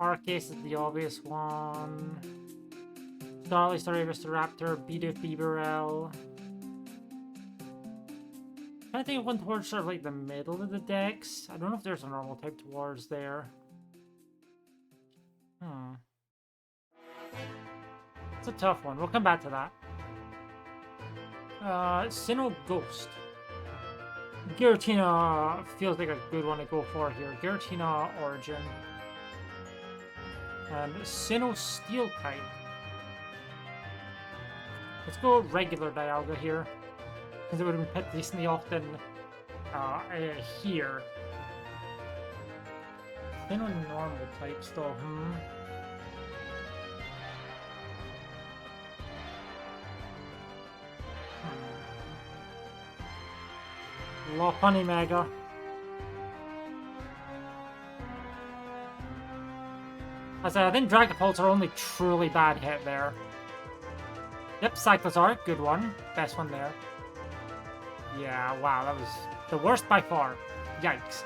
Speaker 1: Arceus is the obvious one. Starly, Staraptor, Bidoof, Bibarel. trying to think of one towards sort of like the middle of the decks. I don't know if there's a normal type towards there. It's a tough one. We'll come back to that. Sinnoh Ghost. Giratina feels like a good one to go for here. Giratina Origin. And Sinnoh Steel type. Let's go regular Dialga here. Because it would have been picked decently often here. Sinnoh normal type still, Lopunny Mega. I said, I think Dragapult's our only truly bad hit there. Yep, Cyclozar, good one. Best one there. Yeah, wow, that was the worst by far. Yikes.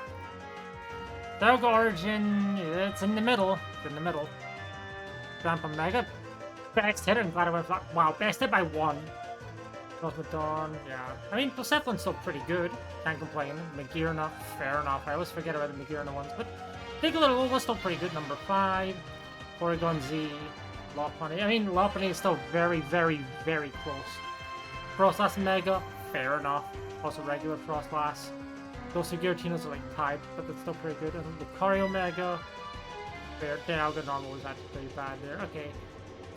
Speaker 1: Dialga Origin, it's in the middle. It's in the middle. Grandpa Mega. Best hit, I'm glad I went flat. Wow, best hit by 1. Cosmodon, yeah. I mean, Blacephalin's still pretty good. Can't complain. Magearna, fair enough. I always forget about the Magearna ones, but Diggleto's still pretty good. Number 5. Porygon Z. Lopunny. I mean, Lopunny is still very, very, very close. Frostlass Mega, fair enough. Also regular Frostlass. Those two Giratinas are like tied, but that's still pretty good. And the Lucario Mega. Fair. Dialga Normal was actually pretty bad there. Okay.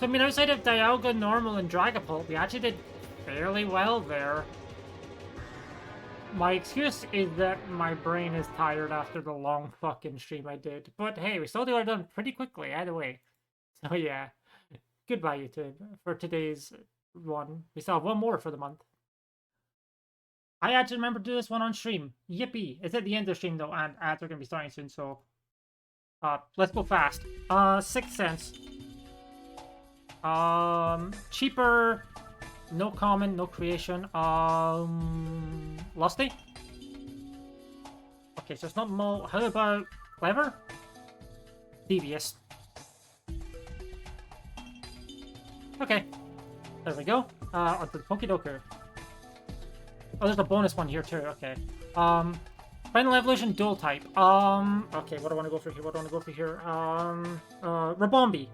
Speaker 1: So, I mean, outside of Dialga Normal and Dragapult, we actually did fairly well there. My excuse is that my brain is tired after the long fucking stream I did. But hey, we still got it done pretty quickly, either way. So yeah. Goodbye, YouTube, for today's one. We still have one more for the month. I actually remember to do this one on stream. Yippee! It's at the end of the stream though, and ads are going to be starting soon, so... let's go fast. 6 cents. Cheaper... No common, no creation. Lusty? Okay, so it's not Mo. How about Clever? Devious. Okay. There we go. Onto the PokéDoku. Oh, there's a bonus one here too. Okay. Final Evolution Dual Type. Okay, what do I want to go for here? What do I want to go for here? Rabombi.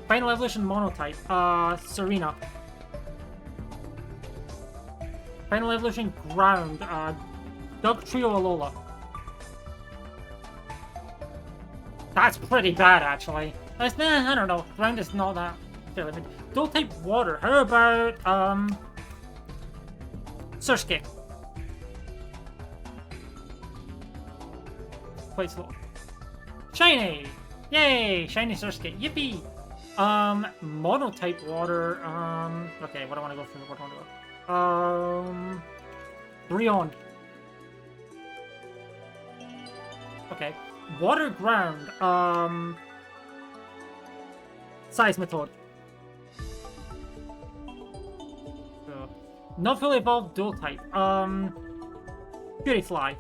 Speaker 1: Final Evolution Monotype, Serena. Final Evolution Ground, Doug Trio Alola. That's pretty bad, actually. That's, I don't know. Ground is not that fairly bad. Dual Type Water. How about, Surskit? Quite slow. Shiny! Yay! Shiny Surskit. Yippee! Mono-type water, okay, what do I want to go for? What do I want to go? Brionne. Okay. Water ground, Seismitoad. Not fully evolved dual type, Beautyfly.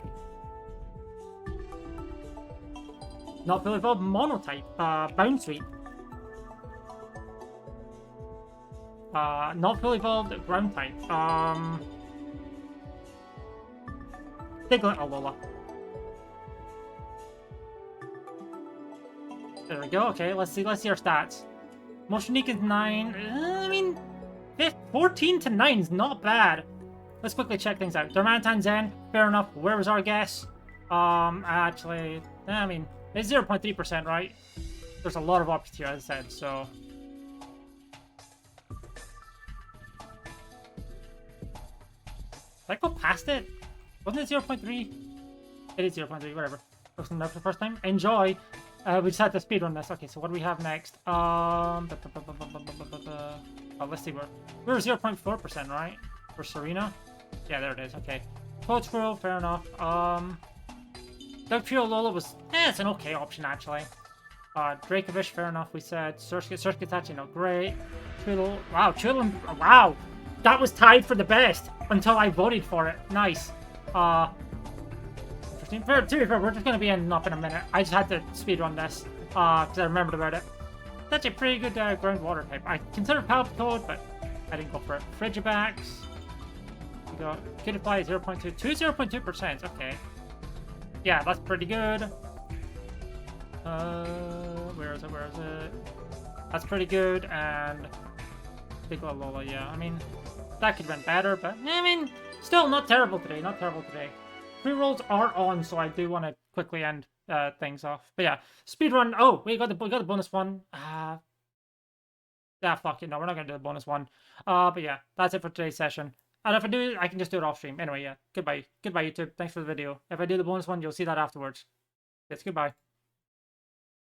Speaker 1: Not fully evolved monotype, Bounsweet. Not fully evolved ground type. Diglett Alola. There we go. Okay, let's see our stats. Most unique is 9. I mean, 14 to 9 is not bad. Let's quickly check things out. Darmanitan Zen, fair enough. Where was our guess? Actually, I mean, it's 0.3%, right? There's a lot of options here, as I said, so. Did I go past it? Wasn't it 0.3? It is 0.3, whatever. Looking up for the first time. Enjoy! We just had to speedrun this. Okay, so what do we have next? Oh, let's see where. We're 0.4%, right? For Serena? Yeah, there it is. Okay. Coach Squirrel, fair enough. Doug Trio Lola was. It's an okay option, actually. Dracovish, fair enough. We said Surskit's actually not great. Twiddle. Wow, Twiddle. Wow! That was tied for the best until I voted for it. Nice. To be fair, we're just going to be ending up in a minute. I just had to speedrun this because I remembered about it. That's a pretty good groundwater type. I consider Palpitoad, but I didn't go for it. Frigibax. We got Kidify 0.2, 0.2%. Okay. Yeah, that's pretty good. Where is it? Where is it? That's pretty good. And Big Lola, yeah. I mean, that could have been better, but I mean, still not terrible today. Not terrible today. Pre-rolls are on, so I do want to quickly end things off. But yeah, speedrun. Oh, we got the bonus one. Fuck it. No, we're not gonna do the bonus one. But yeah, that's it for today's session. And if I do, I can just do it off stream. Anyway, yeah. Goodbye. Goodbye, YouTube. Thanks for the video. If I do the bonus one, you'll see that afterwards. Yes, goodbye.